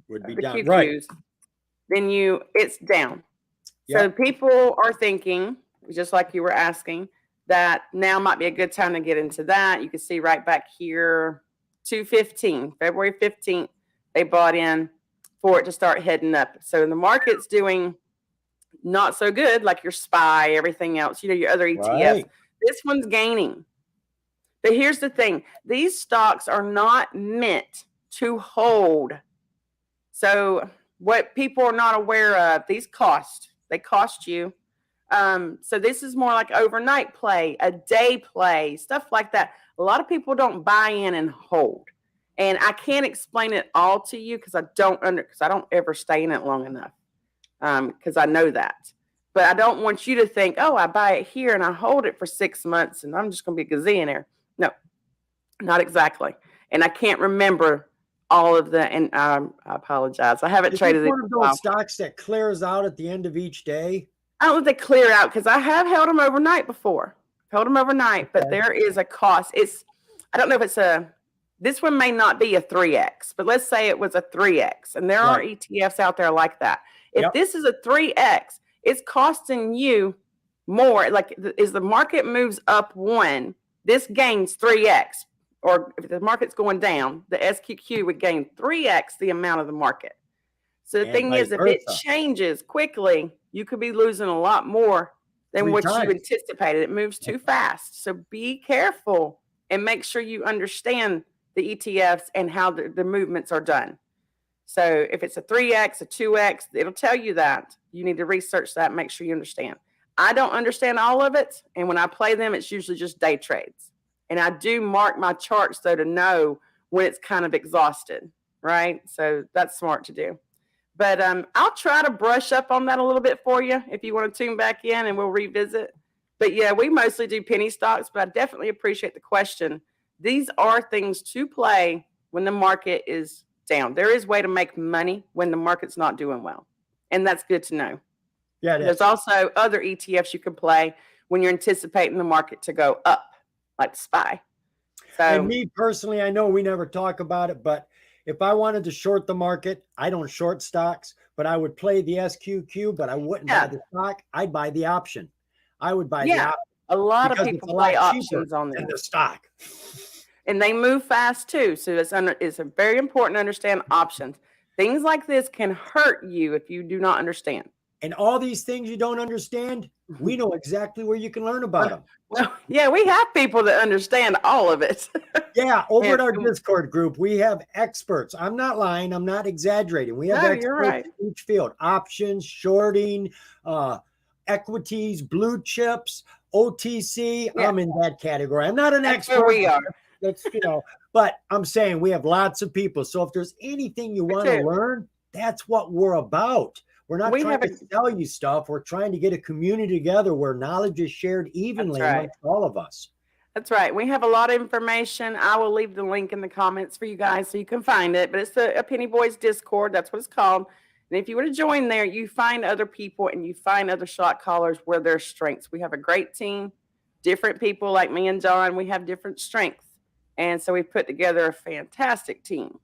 would be the down. QQs, Right. then it's down. Yep. So people are thinking, just like you were asking, that now might be a good time to get into that. You can see right back here, 2/15, February 15th, they bought in for it to start heading up. So the market's doing not so good, like your SPY, everything else, your other ETFs. Right. This one's gaining. But here's the thing. These stocks are not meant to hold. So what people are not aware of, they cost you. So this is more like overnight play, a day play, stuff like that. A lot of people don't buy in and hold. And I can't explain it all to you because I don't ever stay in it long enough. Because I know that. But I don't want you to think, oh, I buy it here and I hold it for 6 months and I'm just going to be a gazillionaire. No, not exactly. And I can't remember all of the, and I apologize. I haven't traded it. One of those stocks that clears out at the end of each day. I don't think they clear out because I have held them overnight before. But there is a cost. I don't know if this one may not be a 3X, but let's say it was a 3X. And there are ETFs out there like that. If this is a 3X, it's costing you more. Like as the market moves up 1, this gains 3X. Or if the market's going down, the SQQ would gain 3X the amount of the market. So the thing is, if it changes quickly, you could be losing a lot more than what you anticipated. It moves too fast. So be careful and make sure you understand the ETFs and how the movements are done. So if it's a 3X, a 2X, it'll tell you that. You need to research that and make sure you understand. I don't understand all of it. And when I play them, it's usually just day trades. And I do mark my charts, though, to know when it's kind of exhausted, right? So that's smart to do. But I'll try to brush up on that a little bit for you if you want to tune back in and we'll revisit. But yeah, we mostly do penny stocks, but I definitely appreciate the question. These are things to play when the market is down. There is a way to make money when the market's not doing well. And that's good to know. Yeah, it There's is. also other ETFs you can play when you're anticipating the market to go up, like SPY. And So me personally, I know we never talk about it, but if I wanted to short the market, I don't short stocks, but I would play the SQQ, but I wouldn't buy yeah, the stock. I'd buy the option. I would buy the yeah, option a lot of because it's people a play lot cheaper options on than this, the stock. and they move fast too. So it's very important to understand options. Things like this can hurt you if you do not understand. And all these things you don't understand, we know exactly where you can learn about them. Well, yeah, we have people that understand all of it. Yeah, over And at our Discord group, we have experts. I'm not lying. I'm not exaggerating. We have no, you're experts right. in each field: options, shorting, equities, blue chips, OTC. Yeah, I'm in that category. I'm not an that's expert. where we are. That's, but I'm saying we have lots of people. So if there's anything you Me want to too. learn, that's what we're about. We're not We trying have to sell you stuff. We're trying to get a community together where knowledge is shared evenly right. amongst all of us. That's right. We have a lot of information. I will leave the link in the comments for you guys so you can find it. But it's a Penny Boys Discord. That's what it's called. And if you were to join there, you find other people and you find other shot callers where their strengths. We have a great team, different people like me and John. We have different strengths. And so we've put together a fantastic team.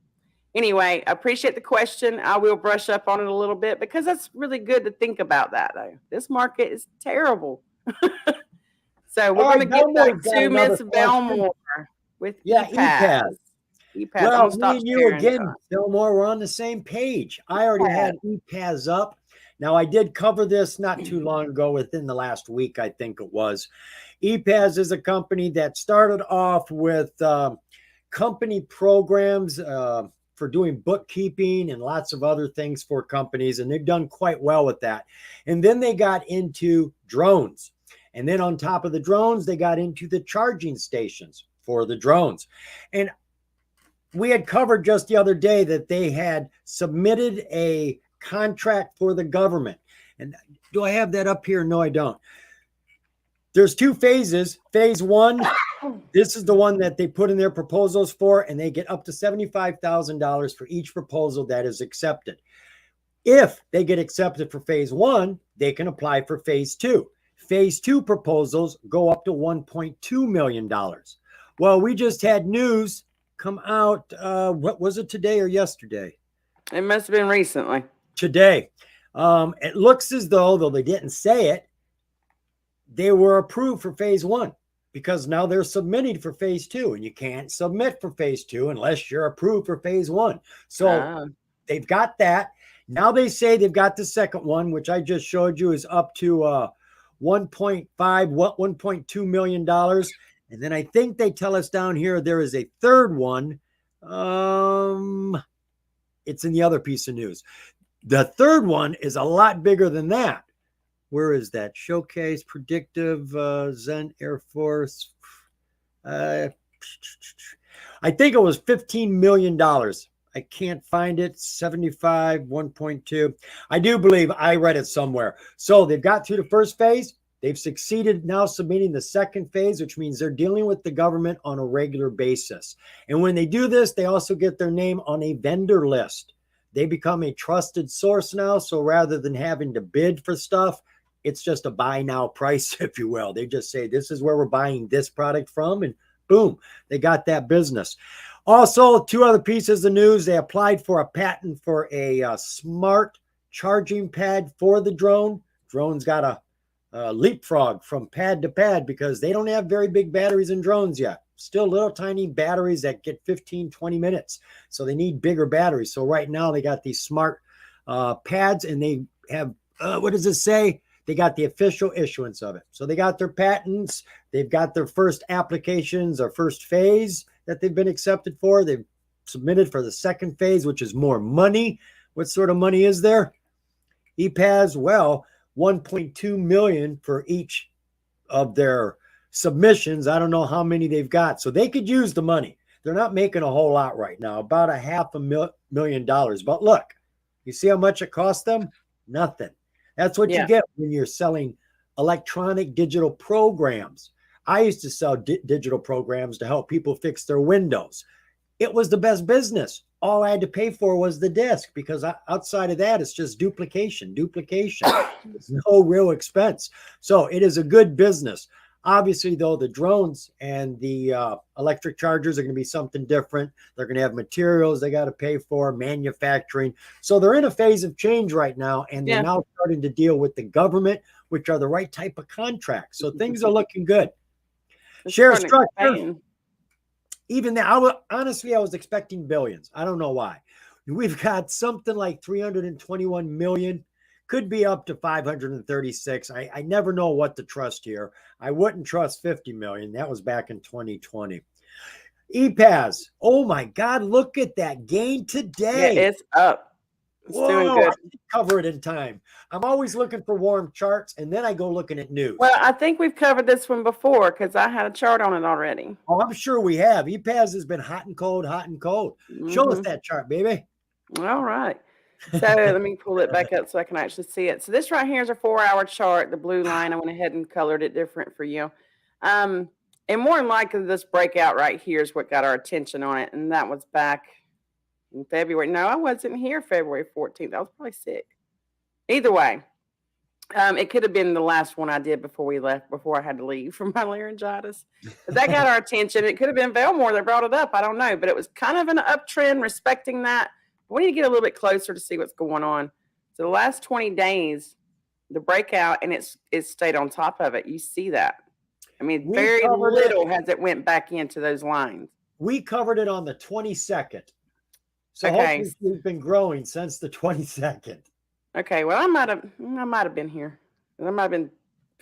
Anyway, I appreciate the question. I will brush up on it a little bit because that's really good to think about that, though. This market is terrible. So we're All going right, to get Belmore's back got to another Miss question. Belmore with Yeah, EPAS. EPAS. EPAS. I'm Well, gonna me stop and you sharing, again, John. Belmore, we're on the same page. I already had EPAS up. Now, I did cover this not too long ago, within the last week, I think it was. EPAS is a company that started off with company programs for doing bookkeeping and lots of other things for companies, and they've done quite well with that. And then they got into drones. And then on top of the drones, they got into the charging stations for the drones. And we had covered just the other day that they had submitted a contract for the government. And do I have that up here? No, I don't. There's two phases. Phase one, this is the one that they put in their proposals for, and they get up to $75,000 for each proposal that is accepted. If they get accepted for phase one, they can apply for phase two. Phase two proposals go up to $1.2 million. Well, we just had news come out. What was it, today or yesterday? It must have been recently. Today. It looks as though they didn't say it, they were approved for phase one, because now they're submitting for phase two, and you can't submit for phase two unless you're approved for phase one. So they've got that. Now they say they've got the second one, which I just showed you, is up to $1.2 million. And then I think they tell us down here there is a third one. It's in the other piece of news. The third one is a lot bigger than that. Where is that? Showcase, predictive, Zen Air Force. I think it was $15 million. I can't find it. 75, 1.2. I do believe I read it somewhere. So they've got through the first phase. They've succeeded now submitting the second phase, which means they're dealing with the government on a regular basis. And when they do this, they also get their name on a vendor list. They become a trusted source now. So rather than having to bid for stuff, it's just a buy now price, if you will. They just say, this is where we're buying this product from, and boom, they got that business. Also, two other pieces of news. They applied for a patent for a smart charging pad for the drone. Drone's got a leapfrog from pad to pad because they don't have very big batteries in drones yet. Still little tiny batteries that get 15, 20 minutes. So they need bigger batteries. So right now they got these smart pads, and they have, what does it say? They got the official issuance of it. So they got their patents. They've got their first applications or first phase that they've been accepted for. They've submitted for the second phase, which is more money. What sort of money is there? EPAS, well, $1.2 million for each of their submissions. I don't know how many they've got. So they could use the money. They're not making a whole lot right now, about $500,000. But look, you see how much it cost them? Nothing. That's what you get when you're selling electronic digital programs. I used to sell digital programs to help people fix their windows. It was the best business. all I had to pay for was the disc, because outside of that, it's just duplication. It's no real expense. So it is a good business. Obviously, though, the drones and the electric chargers are going to be something different. They're going to have materials they got to pay for, manufacturing. So they're in a phase of change right now, and they're now starting to deal with the government, which are the right type of contracts. So things are looking good. Share structure. Even that, honestly, I was expecting billions. I don't know why. We've got something like 321 million, could be up to 536. I never know what to trust here. I wouldn't trust 50 million. That was back in 2020. EPAS. Oh my God, look at that gain today. Yeah, it's up. It's doing good. I didn't cover it in time. I'm always looking for warm charts, and then I go looking at news. Well, I think we've covered this one before because I had a chart on it already. Oh, I'm sure we have. EPAS has been hot and cold, hot and cold. Show us that chart, baby. All right. So let me pull it back up so I can actually see it. So this right here is a 4-hour chart. The blue line, I went ahead and colored it different for you. And more than likely, this breakout right here is what got our attention on it. And that was back in February. No, I wasn't here February 14th. I was probably sick. Either way, it could have been the last one I did before we left, before I had to leave from my laryngitis. But that got our attention. It could have been Velmore that brought it up. I don't know. But it was kind of an uptrend, respecting that. We need to get a little bit closer to see what's going on. So the last 20 days, the breakout, and it's stayed on top of it. You see that. I mean, very little has it went back into those lines. We covered it on the 22nd. So hopefully we've been growing since the 22nd. Okay, well, I might have been here. There might have been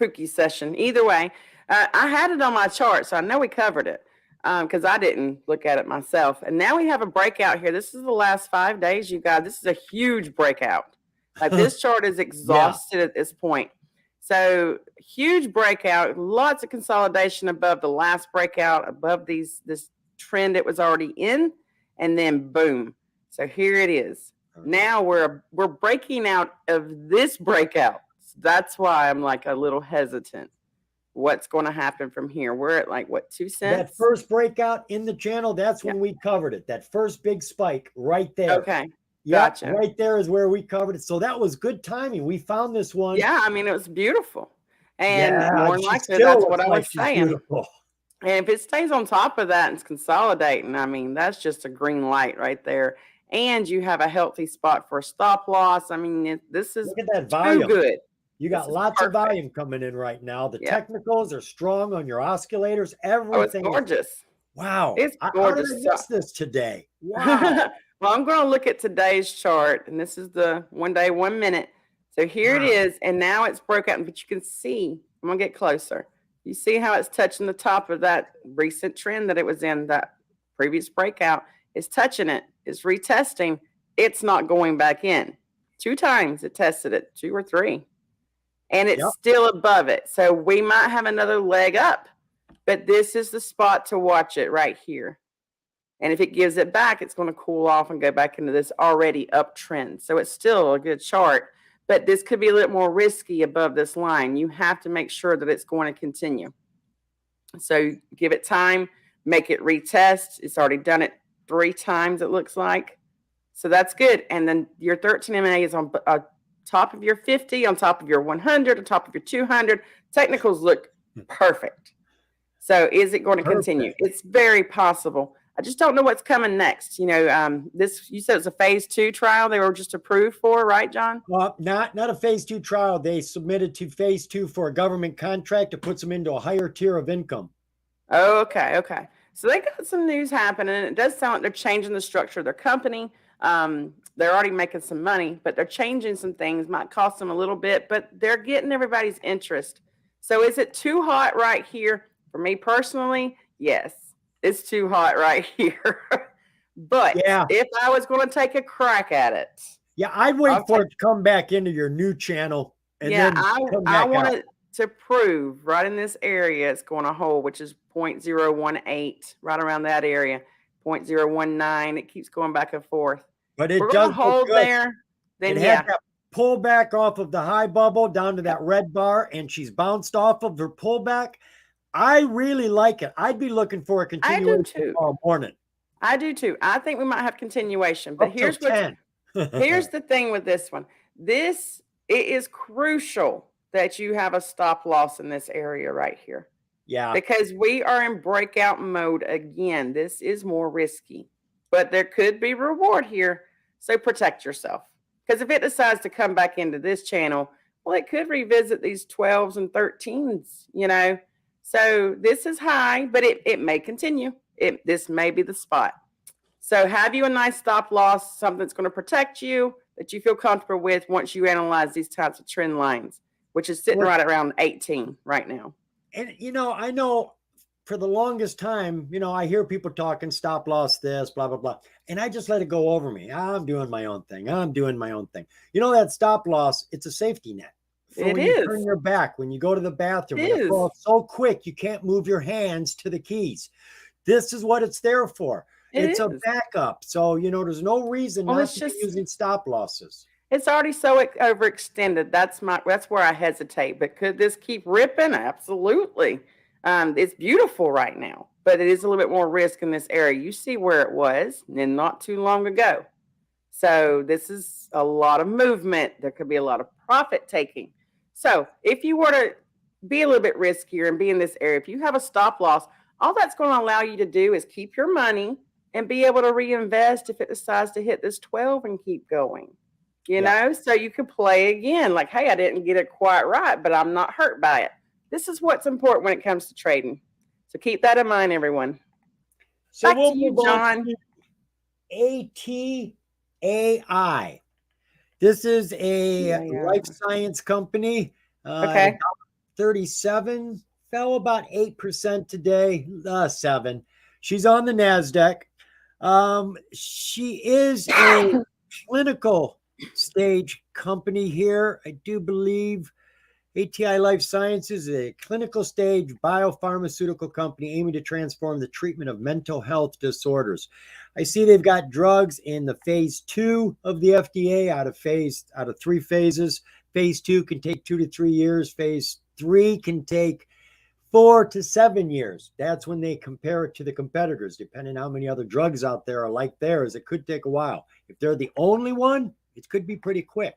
Pookie's session. Either way, I had it on my chart, so I know we covered it because I didn't look at it myself. And now we have a breakout here. This is the last 5 days, you guys. This is a huge breakout. Like this chart is exhausted at this point. So huge breakout, lots of consolidation above the last breakout, above this trend it was already in, and then boom. So here it is. Now we're breaking out of this breakout. That's why I'm like a little hesitant. What's going to happen from here? We're at like what, 2 cents? That first breakout in the channel, that's when we covered it. That first big spike right there. Okay. Gotcha. Yep, right there is where we covered it. So that was good timing. We found this one. Yeah, I mean, it was beautiful. And more than likely, that's what I was saying. Beautiful. And if it stays on top of that and it's consolidating, I mean, that's just a green light right there. And you have a healthy spot for a stop loss. I mean, this is look at that volume. Too good. You got lots of volume coming in right now. The technicals are strong on your oscillators. Everything. Oh, it's gorgeous. Wow. It's gorgeous. How did I miss this today? Wow. Well, I'm going to look at today's chart, and this is the 1 day, 1 minute. So here it is, and now it's broke out, but you can see, I'm going to get closer. You see how it's touching the top of that recent trend that it was in, that previous breakout. It's touching it. It's retesting. It's not going back in. 2 times it tested it, 2 or 3. And it's still above it. So we might have another leg up, but this is the spot to watch it right here. And if it gives it back, it's going to cool off and go back into this already uptrend. So it's still a good chart, but this could be a little more risky above this line. You have to make sure that it's going to continue. So give it time, make it retest. It's already done it 3 times, it looks like. So that's good. And then your 13 MA is on top of your 50, on top of your 100, on top of your 200. Technicals look perfect. So is it going to continue? It's very possible. I just don't know what's coming next. You know, this, you said it's a phase 2 trial they were just approved for, right, John? Not a phase 2 trial. They submitted to phase 2 for a government contract that puts them into a higher tier of income. Okay. So they got some news happening. It does sound like they're changing the structure of their company. They're already making some money, but they're changing some things. Might cost them a little bit, but they're getting everybody's interest. So is it too hot right here? For me personally, yes. It's too hot right here. But if I was going to take a crack at it. Yeah, I'd wait for it to come back into your new channel. And then I want it to prove right in this area it's going to hold, which is 0.018, right around that area. 0.019. It keeps going back and forth. But it does hold there. Then it had that pullback off of the high bubble down to that red bar, and she's bounced off of her pullback. I really like it. I'd be looking for a continuation tomorrow morning. I do too. I think we might have continuation, but Up till here's what's 10. here's the thing with this one. It is crucial that you have a stop loss in this area right here Yeah. because we are in breakout mode again. This is more risky, but there could be reward here. So protect yourself. Because if it decides to come back into this channel, well, it could revisit these 12s and 13s, you know. So this is high, but it may continue. This may be the spot. So have you a nice stop loss, something that's going to protect you that you feel comfortable with once you analyze these types of trend lines, which is sitting right around 18 right now. And, you know, I know for the longest time, you know, I hear people talking stop loss this, blah, blah, blah. And I just let it go over me. I'm doing my own thing. I'm doing my own thing. You know, that stop loss, it's a safety net. For It when you is. turn your back, when you go to the bathroom, It when it is. falls so quick, you can't move your hands to the keys. This is what it's there for. It's a backup. So, you know, there's no reason not to be using stop losses. It's already so overextended. That's where I hesitate. But could this keep ripping? Absolutely. It's beautiful right now, but it is a little bit more risk in this area. You see where it was and not too long ago. So this is a lot of movement. There could be a lot of profit taking. So if you were to be a little bit riskier and be in this area, if you have a stop loss, all that's going to allow you to do is keep your money and be able to reinvest if it decides to hit this 12 and keep going. You know, so you could play again like, hey, I didn't get it quite right, but I'm not hurt by it. This is what's important when it comes to trading. So keep that in mind, everyone. So Back we'll to you, move on John. to ATAI. This is a life science company. Okay. 37, fell about 8% today, 7. She's on the NASDAQ. She is a clinical stage company here. I do believe ATI Life Sciences is a clinical stage biopharmaceutical company aiming to transform the treatment of mental health disorders. I see they've got drugs in the phase 2 of the FDA out of 3 phases. Phase 2 can take 2 to 3 years. Phase 3 can take 4 to 7 years. That's when they compare it to the competitors. Depending on how many other drugs out there are like theirs, it could take a while. If they're the only one, it could be pretty quick.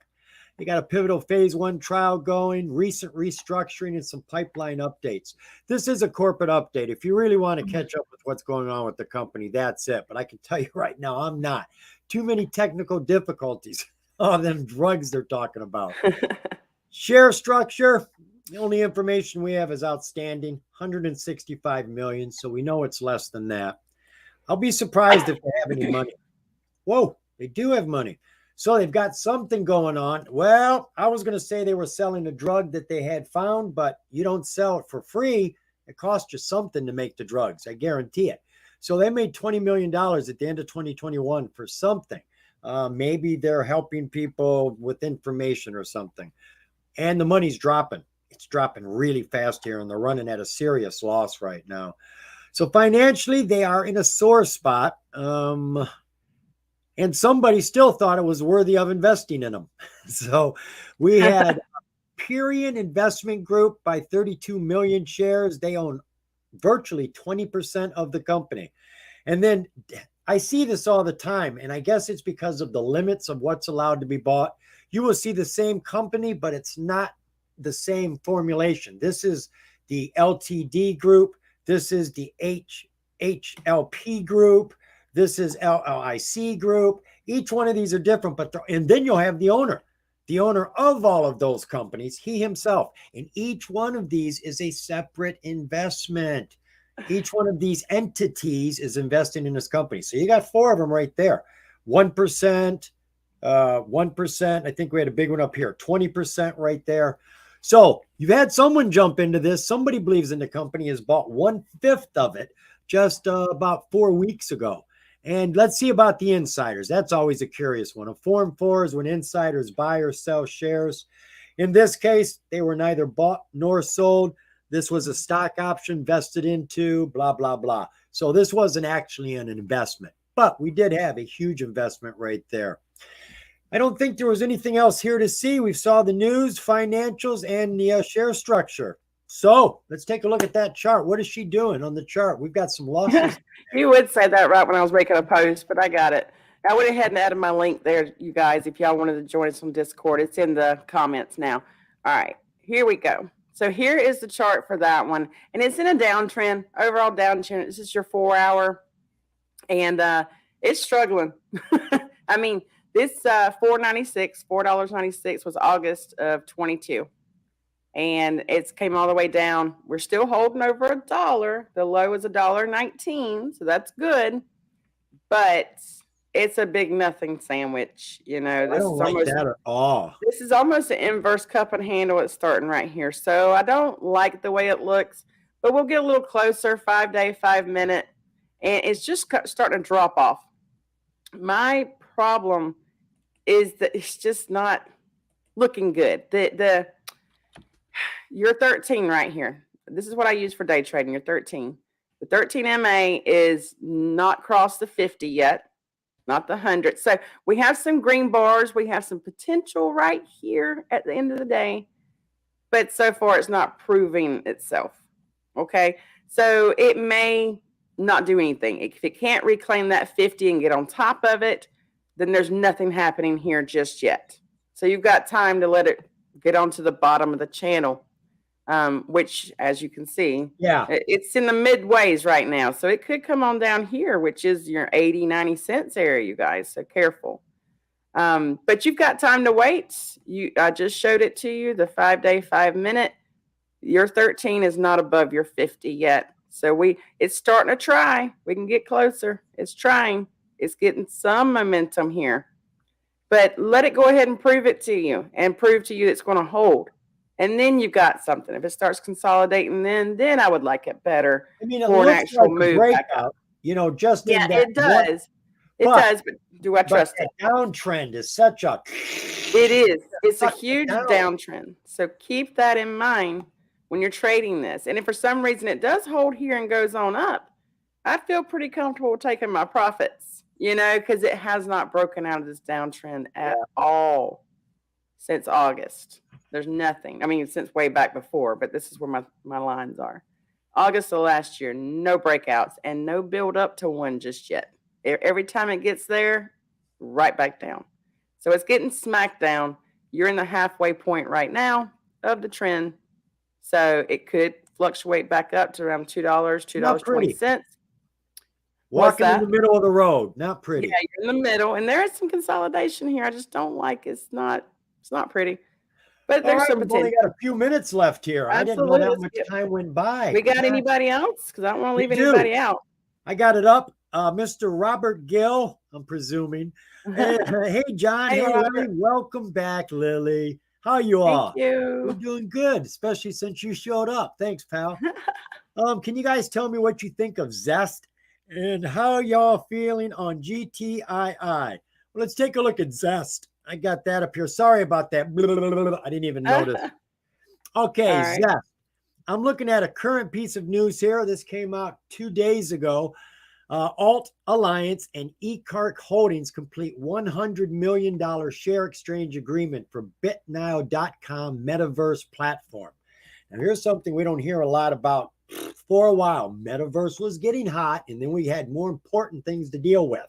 They got a pivotal phase 1 trial going, recent restructuring, and some pipeline updates. This is a corporate update. If you really want to catch up with what's going on with the company, that's it. But I can tell you right now, I'm not. Too many technical difficulties on them drugs they're talking about. Share structure. The only information we have is outstanding, 165 million. So we know it's less than that. I'll be surprised if they have any money. Whoa, they do have money. So they've got something going on. Well, I was going to say they were selling a drug that they had found, but you don't sell it for free. It costs you something to make the drugs. I guarantee it. So they made $20 million at the end of 2021 for something. Maybe they're helping people with information or something. And the money's dropping. It's dropping really fast here, and they're running at a serious loss right now. So financially, they are in a sore spot. And somebody still thought it was worthy of investing in them. So we had Period Investment Group by 32 million shares. They own virtually 20% of the company. And then I see this all the time, and I guess it's because of the limits of what's allowed to be bought. You will see the same company, but it's not the same formulation. This is the LTD group. This is the HLP group. This is LLIC group. Each one of these are different, and then you'll have the owner of all of those companies, he himself. And each one of these is a separate investment. Each one of these entities is investing in this company. So you got 4 of them right there. 1%, 1%. I think we had a big one up here, 20% right there. So you've had someone jump into this. Somebody believes in the company, has bought 1/5 of it just about 4 weeks ago. And let's see about the insiders. That's always a curious one. A Form 4 is when insiders buy or sell shares. In this case, they were neither bought nor sold. This was a stock option vested into blah, blah, blah. So this wasn't actually an investment, but we did have a huge investment right there. I don't think there was anything else here to see. We saw the news, financials, and the share structure. So let's take a look at that chart. What is she doing on the chart? We've got some losses. You would say that right when I was making a post, but I got it. I went ahead and added my link there, you guys, if y'all wanted to join us on Discord. It's in the comments now. All right, here we go. So here is the chart for that one. And it's in a downtrend, overall downtrend. This is your 4 hour. And it's struggling. I mean, this $4.96 was August of 22. And it's came all the way down. We're still holding over $1. The low is $1.19, so that's good. But it's a big nothing sandwich. You know, I don't like that at all. This is almost an inverse cup and handle. It's starting right here. So I don't like the way it looks, but we'll get a little closer, 5-day, 5-minute, and it's just starting to drop off. My problem is that it's just not looking good. You're 13 right here. This is what I use for day trading. You're 13. The 13 MA is not crossed the 50 yet, not the 100. So we have some green bars. We have some potential right here at the end of the day, but so far it's not proving itself. Okay. So it may not do anything. If it can't reclaim that 50 and get on top of it, then there's nothing happening here just yet. So you've got time to let it get onto the bottom of the channel. Which, as you can see, it's in the midways right now. So it could come on down here, which is your 80-90 cents area, you guys. So careful. But you've got time to wait. I just showed it to you, the 5-day, 5-minute. Your 13 is not above your 50 yet. So it's starting to try. We can get closer. It's trying. It's getting some momentum here. But let it go ahead and prove it to you and prove to you it's going to hold. And then you've got something. If it starts consolidating, then I would like it better. I mean, it for looks an actual like a breakout, you know, just in that. It does. It does, but do I trust it? The downtrend is such a... It is. It's a huge downtrend. So keep that in mind when you're trading this. And if for some reason it does hold here and goes on up, I feel pretty comfortable taking my profits, you know, because it has not broken out of this downtrend at all since August. There's nothing. I mean, since way back before, but this is where my lines are. August of last year, no breakouts and no build up to one just yet. Every time it gets there, right back down. So it's getting smacked down. You're in the halfway point right now of the trend. So it could fluctuate back up to around $2, $2.20. Walking in the middle of the road. Not pretty. Yeah, you're in the middle. And there is some consolidation here. I just don't like it's not pretty. But there's some potential. We've only got a few minutes left here. Absolutely. I didn't know that much time went by. We got anybody else? Because I don't want to leave anybody out. I got it up. Mr. Robert Gill, I'm presuming. Hey, John. Hey, Lily. Welcome back, Lily. How are you all? Thank you. We're doing good, especially since you showed up. Thanks, pal. Can you guys tell me what you think of Zest and how y'all feeling on GTII? Well, let's take a look at Zest. I got that up here. Sorry about that. I didn't even notice. Okay, right. Zest. I'm looking at a current piece of news here. This came out 2 days ago. Alt Alliance and eCark Holdings complete $100 million share exchange agreement for BitNile.com metaverse platform. Now, here's something we don't hear a lot about for a while. Metaverse was getting hot, and then we had more important things to deal with.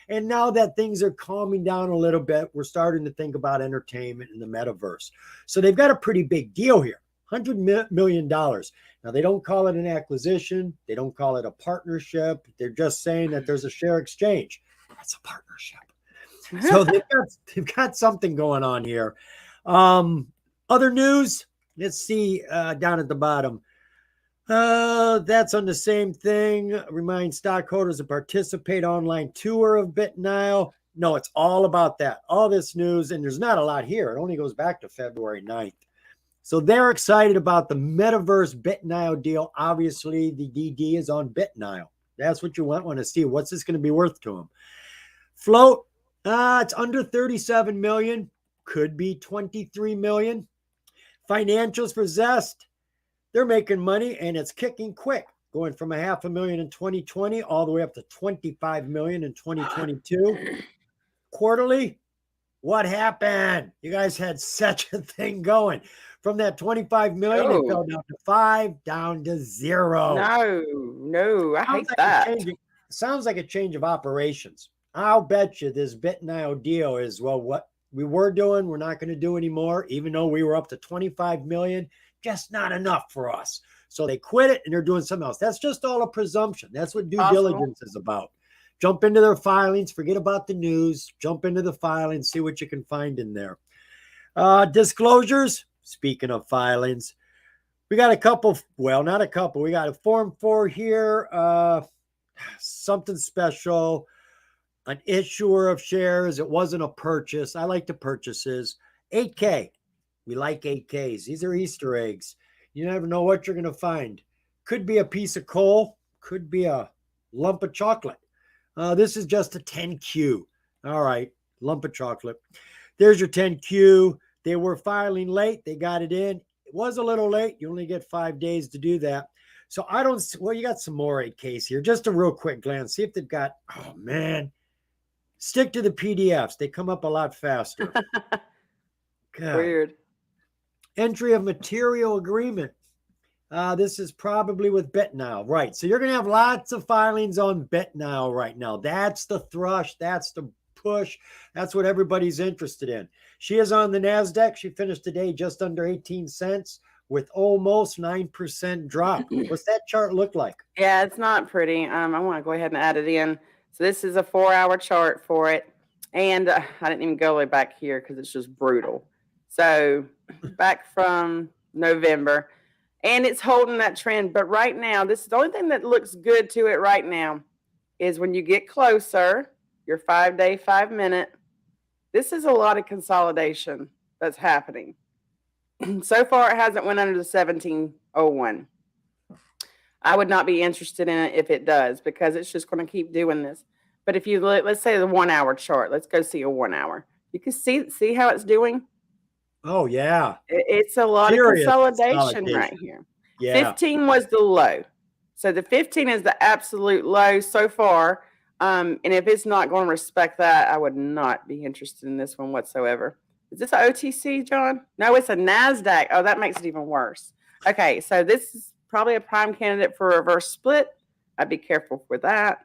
And now that things are calming down a little bit, we're starting to think about entertainment in the metaverse. So they've got a pretty big deal here, $100 million. Now, they don't call it an acquisition. They don't call it a partnership. They're just saying that there's a share exchange. That's a partnership. So they've got something going on here. Other news, let's see down at the bottom. That's on the same thing. Remind stockholders to participate online tour of BitNile. No, it's all about that. All this news, and there's not a lot here. It only goes back to February 9th. So they're excited about the metaverse BitNile deal. Obviously, the DD is on BitNile. That's what you want to see. What's this going to be worth to them? Float, it's under 37 million. Could be 23 million. Financials for Zest. They're making money, and it's kicking quick, going from $500,000 in 2020 all the way up to 25 million in 2022. Quarterly, What happened? You guys had such a thing going. From that 25 million, it fell down to 5, down to 0. No, I hate Sounds like that. sounds like a change of operations. I'll bet you this BitNile deal is, well, what we were doing, we're not going to do anymore, even though we were up to 25 million, just not enough for us. So they quit it and they're doing something else. That's just all a presumption. That's what due diligence is about. Jump into their filings, forget about the news, jump into the filings, see what you can find in there. Disclosures, speaking of filings, we got a couple, well, not a couple. We got a Form 4 here, something special, an issuer of shares. It wasn't a purchase. I like the purchases. 8K. We like 8Ks. These are Easter eggs. You never know what you're going to find. Could be a piece of coal. Could be a lump of chocolate. This is just a 10Q. All right, lump of chocolate. There's your 10Q. They were filing late. They got it in. It was a little late. You only get 5 days to do that. So I don't, well, you got some more 8Ks here. Just a real quick glance. See if they've got, oh man, stick to the PDFs. They come up a lot faster. Weird. Entry of material agreement. This is probably with BitNile, right? So you're going to have lots of filings on BitNile right now. That's the thrush. That's the push. That's what everybody's interested in. She is on the NASDAQ. She finished today just under 18 cents with almost 9% drop. What's that chart look like? Yeah, it's not pretty. I want to go ahead and add it in. So this is a 4-hour chart for it. And I didn't even go way back here because it's just brutal. So back from November. And it's holding that trend. But right now, this is the only thing that looks good to it right now is when you get closer, your 5-day, 5-minute, this is a lot of consolidation that's happening. So far, it hasn't went under the 1701. I would not be interested in it if it does because it's just going to keep doing this. But if you look, let's say the 1-hour chart, let's go see a 1-hour. You can see how it's doing. Oh, yeah. It's a lot of consolidation right here. Yeah. 15 was the low. So the 15 is the absolute low so far. And if it's not going to respect that, I would not be interested in this one whatsoever. Is this an OTC, John? No, it's a NASDAQ. Oh, that makes it even worse. Okay, so this is probably a prime candidate for a reverse split. I'd be careful for that.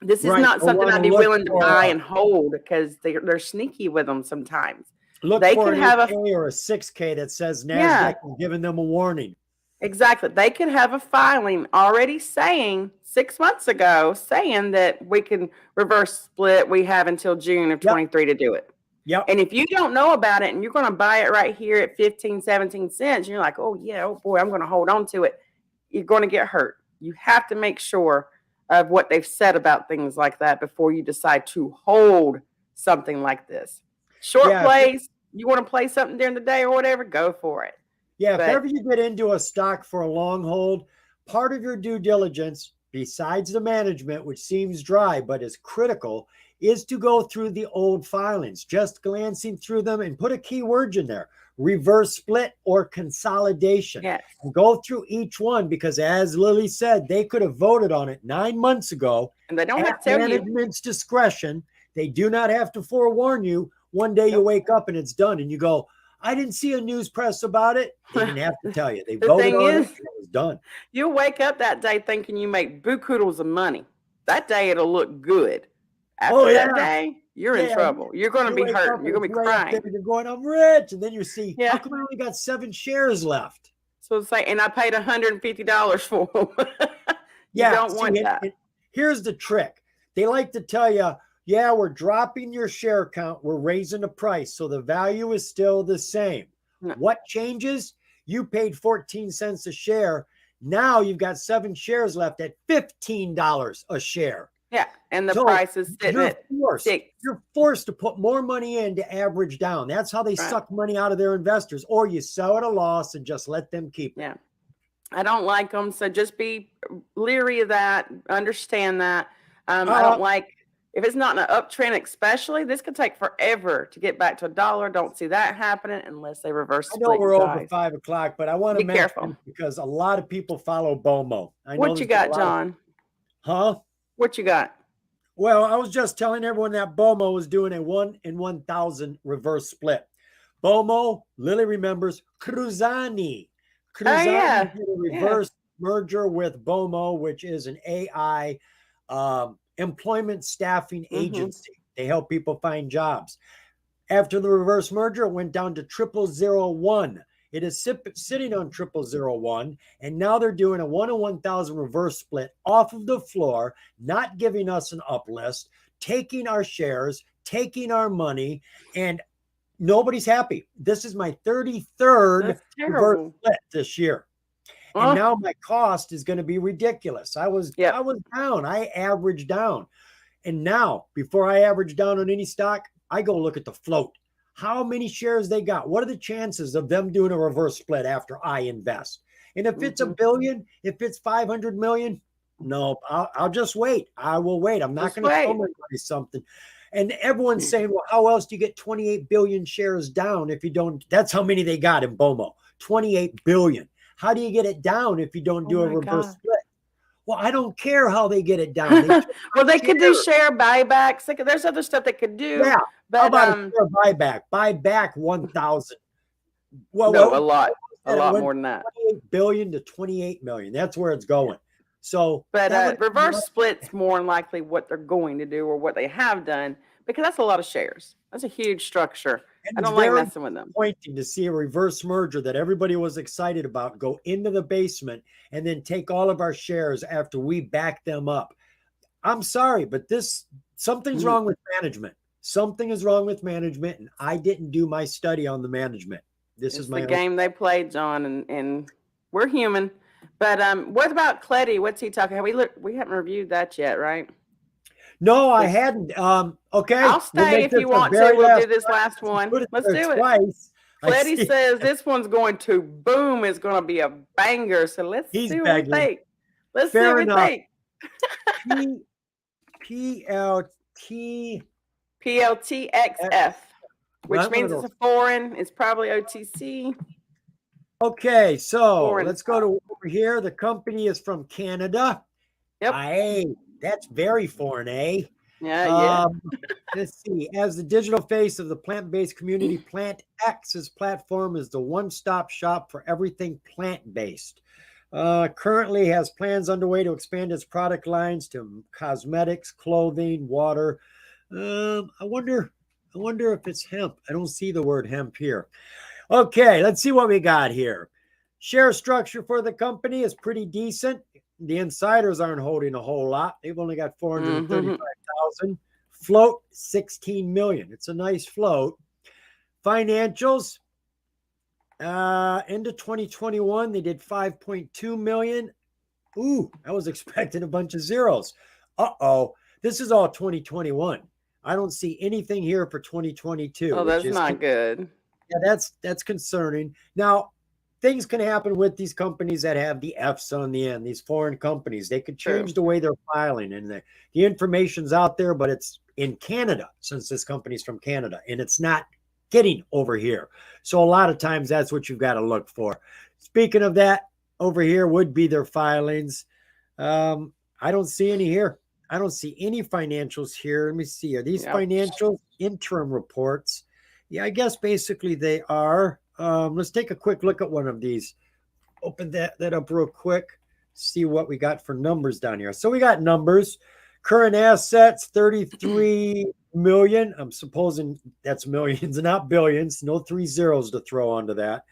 This is not something I'd be willing to buy and hold because they're sneaky with them sometimes. Look they for could have a 8K or a 6K that says NASDAQ is giving them a warning. Exactly. They could have a filing already saying 6 months ago saying that we can reverse split. We have until June of 23 to do it. Yep. And if you don't know about it and you're going to buy it right here at 15, 17 cents, and you're like, oh, yeah, oh, boy, I'm going to hold on to it. You're going to get hurt. You have to make sure of what they've said about things like that before you decide to hold something like this. Short plays, you want to play something during the day or whatever, go for it. Yeah, if ever you get into a stock for a long hold, part of your due diligence, besides the management, which seems dry but is critical, is to go through the old filings, just glancing through them and put a keyword in there, reverse split or consolidation. Yes. And go through each one because as Lily said, they could have voted on it 9 months ago. And they don't have to tell you. Management's discretion. They do not have to forewarn you. One day you wake up and it's done and you go, I didn't see a news press about it. They didn't have to tell you. They voted on it and it was done. You'll wake up that day thinking you make buku-doodles of money. That day it'll look good. After that day, you're in trouble. You're going to be hurt. You're going to be crying. You're going, I'm rich. And then you see, how come I only got 7 shares left? So it's like, and I paid $150 for them. You don't want that. Here's the trick. They like to tell you, yeah, we're dropping your share count. We're raising the price. So the value is still the same. No. What changes? You paid 14 cents a share. Now you've got 7 shares left at $15 a share. Yeah, and the price is sitting at 6. You're forced to put more money in to average down. That's how they suck money out of their investors. Or you sell at a loss and just let them keep it. Yeah, I don't like them. So just be leery of that. Understand that. I don't like, if it's not an uptrend especially, this could take forever to get back to $1. Don't see that happening unless they reverse split. I know we're over 5 o'clock, but I want to be careful because a lot of people follow BOMO. What you got, John? Huh? What you got? Well, I was just telling everyone that BOMO was doing a 1 in 1,000 reverse split. BOMO, Lily remembers Cruzani. Oh Cruzani yeah, did a yeah. reverse merger with BOMO, which is an AI employment staffing Mm-hmm. agency. They help people find jobs. After the reverse merger, it went down to 0001. It is sitting on 0001, and now they're doing a 1 in 1,000 reverse split off of the floor, not giving us an uplist, taking our shares, taking our money, and nobody's happy. This is my 33rd That's reverse terrible. split this year. And now my cost is going to be ridiculous. I was Yep. down. I averaged down. And now, before I average down on any stock, I go look at the float. How many shares they got? What are the chances of them doing a reverse split after I invest? And if it's a billion, if it's 500 million, no, I'll just wait. I will wait. I'm not Just going to tell wait. my money something. And everyone's saying, well, how else do you get 28 billion shares down if you don't? That's how many they got in BOMO, 28 billion. How do you get it down if you don't Oh do a my reverse God. split? Well, I don't care how they get it down. They took Well, my they could do share. share buybacks. There's other stuff they could do, Yeah. How but about a share buyback? Buy back 1,000. Well, no, what a it lot went more from than that. 28 billion to 28 million. That's where it's going. So that But would reverse splits more than likely what they're going to do or what they have done because that's a lot of shares. That's a huge structure. and I it's don't like very messing with them. disappointing to see a reverse merger that everybody was excited about go into the basement and then take all of our shares after we back them up. I'm sorry, but something's Mhm. wrong with management. Something is wrong with management, and I didn't do my study on the management. This is It's the my own. game they played, John, and we're human. But what about Cleddy? What's he talking? We haven't reviewed that yet, right? No, I This hadn't. Okay, I'll we'll stay make if this you our want to. very We'll do last this one. last Since you one. put it Let's there do it. twice. I Cleddy see. says this one's going to boom. It's going to be a banger. So let's He's see what we begging. think. Let's see Fair what we enough. think. PLT. PLTXF, which One of means it's those. a foreign. It's probably OTC. Okay, so Foreign let's go stock. to over here. The company is from Canada. Yep. Hey, that's very foreign, eh? Yeah. Let's see. As the digital face of the plant-based community, Plant X's platform is the one-stop shop for everything plant-based. Currently has plans underway to expand its product lines to cosmetics, clothing, water. I wonder if it's hemp. I don't see the word hemp here. Okay, let's see what we got here. Share structure for the company is pretty decent. The insiders aren't holding a whole lot. They've only got 435,000. Float 16 million. It's a nice float. Financials into 2021 they did 5.2 million. Ooh, I was expecting a bunch of zeros. This is all 2021. I don't see anything here for 2022. Oh, that's not good. Yeah, that's concerning. Now, things can happen with these companies that have the F's on the end, these foreign companies. They could change the way they're filing, and the information's out there, but it's in Canada since this company's from Canada, and it's not getting over here. So a lot of times that's what you've got to look for. Speaking of that, over here would be their filings. I don't see any here. I don't see any financials here. Let me see. Are these financial interim reports? Yeah, I guess basically they are. Let's take a quick look at one of these. Open that up real quick. See what we got for numbers down here. So we got numbers. Current assets, 33 million. I'm supposing that's millions, not billions. No 3 zeros to throw onto that.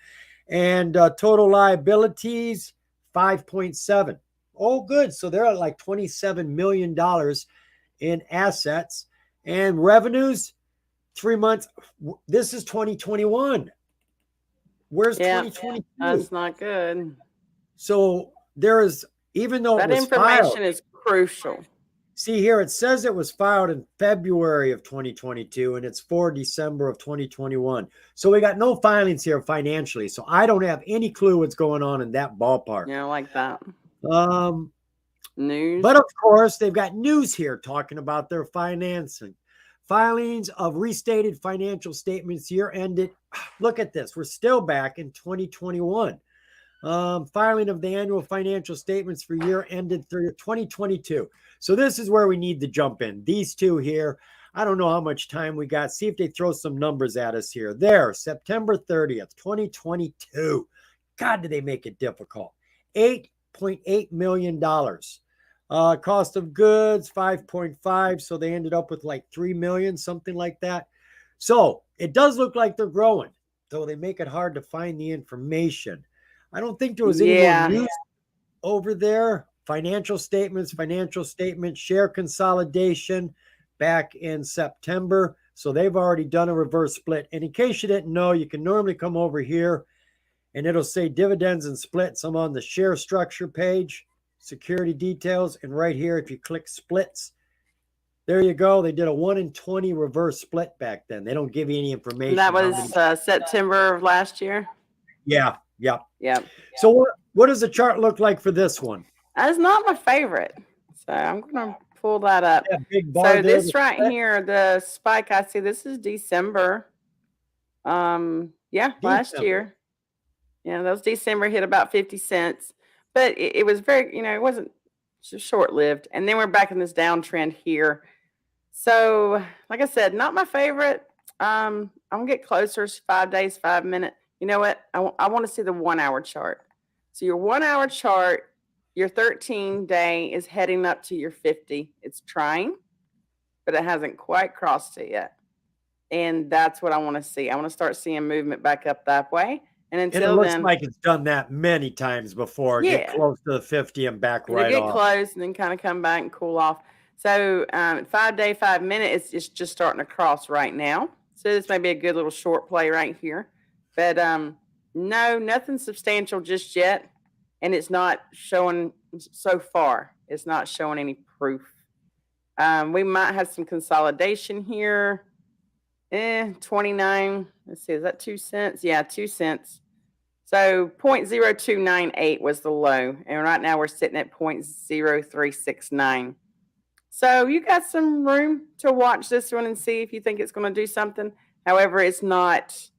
And total liabilities, 5.7. Oh, good. So they're at like $27 million in assets. And revenues, 3 months. This is 2021. Where's 2022? That's not good. So there is, even though that it was information filed, is crucial. See here, it says it was filed in February of 2022, and it's for December of 2021. So we got no filings here financially. So I don't have any clue what's going on in that ballpark. Yeah, like that. News. But of course, they've got news here talking about their financing. Filings of restated financial statements year ended. Look at this. We're still back in 2021. Filing of the annual financial statements for year ended through 2022. So this is where we need to jump in. These two here, I don't know how much time we got. See if they throw some numbers at us here. There, September 30th, 2022. God, did they make it difficult. $8.8 million. Cost of goods, 5.5. So they ended up with like 3 million, something like that. So it does look like they're growing, though they make it hard to find the information. I don't think there was any more news over there. Financial statements, share consolidation back in September. So they've already done a reverse split. And in case you didn't know, you can normally come over here and it'll say dividends and splits. I'm on the share structure page, security details. And right here, if you click splits, there you go. They did a 1 in 20 reverse split back then. They don't give you any information. And that was September of last year. Yeah. Yep. Yep. So what does the chart look like for this one? That's not my favorite. So I'm going to pull that up. Yeah, big bar so this right here, the spike I see, this is December. Last year. Yeah, that was December, hit about 50 cents. But it was very, it wasn't short-lived. And then we're back in this downtrend here. So, like I said, not my favorite. I'm going to get closer. 5 days, 5 minutes. You know what? I want to see the 1 hour chart. So your 1 hour chart, your 13-day is heading up to your 50. It's trying, but it hasn't quite crossed it yet. And that's what I want to see. I want to start seeing movement back up that way. And until it looks like it's done that many times before. Yeah. Get close to the 50 and back right off. Get close and then kind of come back and cool off. So 5 day, 5 minute, it's just starting to cross right now. So this may be a good little short play right here. But no, nothing substantial just yet. And it's not showing so far. It's not showing any proof. We might have some consolidation here. 29. Let's see, is that 2 cents? Yeah, 2 cents. So 0.0298 was the low. And right now we're sitting at 0.0369. So you got some room to watch this one and see if you think it's going to do something. However, it's not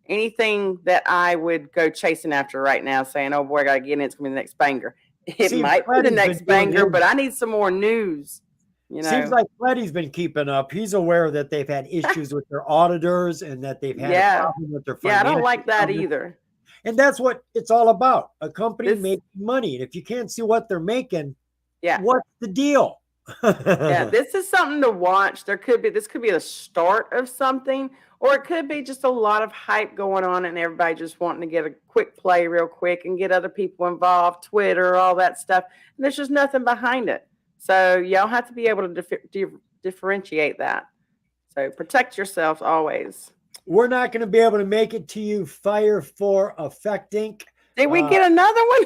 anything that I would go chasing after right now, saying, oh boy, I got to get in. It's going to be the next banger. It might be the next banger, but I need some more news. Seems like Fletty's been keeping up. He's aware that they've had issues with their auditors and that they've had a problem with their financial. Yeah, I don't like that either. And that's what it's all about. A company making money. And if you can't see what they're making, what's the deal? This is something to watch. This could be the start of something, or it could be just a lot of hype going on and everybody just wanting to get a quick play real quick and get other people involved, Twitter, all that stuff. And there's just nothing behind it. So y'all have to be able to differentiate that. So protect yourselves always. We're not going to be able to make it to you, Fire for Effect Inc. Did we get another one?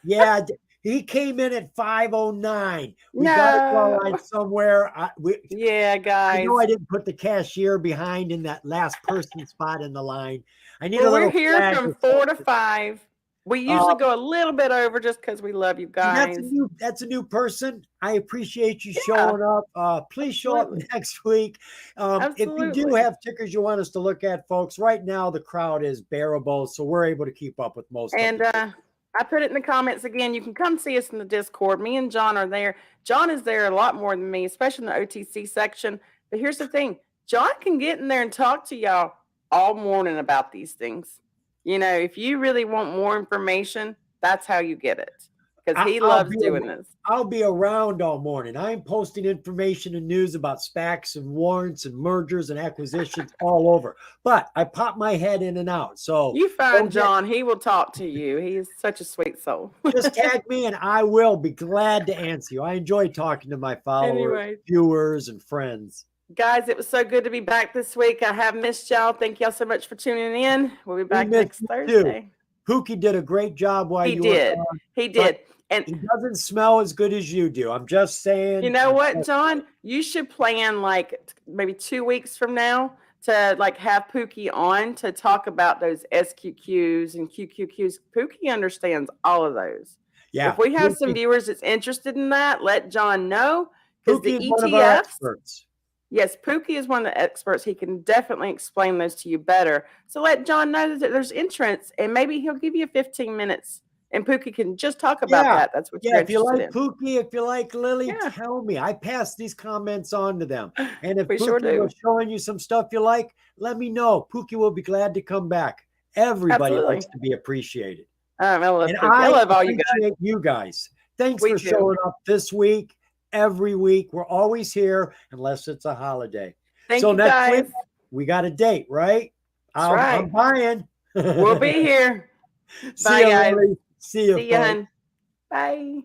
Yeah. He came in at 509. We got to go line somewhere. Guys. I know I didn't put the cashier behind in that last person spot in the line. I need we're here from 4 to 5. We usually go a little bit over just because we love you guys. That's a new person. I appreciate you showing up. Please show up next week. If you do have tickers you want us to look at, folks, right now the crowd is bearable, so we're able to keep up with most of them. I put it in the comments again. You can come see us in the Discord. Me and John are there. John is there a lot more than me, especially in the OTC section. But here's the thing. John can get in there and talk to y'all all morning about these things. If you really want more information, that's how you get it. Because he loves doing this. I'll be around all morning. I'm posting information and news about SPACs and warrants and mergers and acquisitions all over. But I pop my head in and out. So you find John. He will talk to you. He is such a sweet soul. Just tag me and I will be glad to answer you. I enjoy talking to my followers, viewers, and friends. Guys, it was so good to be back this week. I have missed y'all. Thank y'all so much for tuning in. We'll be back next Thursday. Pookie did a great job while you were gone. He did. And he doesn't smell as good as you do. I'm just saying. You know what, John? You should plan like maybe 2 weeks from now to like have Pookie on to talk about those SQQs and QQQs. Pookie understands all of those. Yeah. If we have some viewers that's interested in that, let John know. Pookie is one of our experts. Yes, Pookie is one of the experts. He can definitely explain those to you better. So let John know that there's entrance, and maybe he'll give you 15 minutes, and Pookie can just talk about Yeah. that. That's what Yeah, you're if you interested like in. Pookie, if you like Lily, Yeah. tell me. I pass these comments on to them. And if We sure Pookie do. was showing you some stuff you like, let me know. Pookie will be glad to come back. Everybody Absolutely. likes to be appreciated. I love And Pookie. I love all you guys. appreciate you guys. Thanks We for do. showing up this week, every week. We're always here unless it's a holiday. Thank So you, next guys. week, we got a date, right? That's right. I'm buying. We'll be here. See Bye, you, guys. Lily. See you, See you, folks. hun. Bye.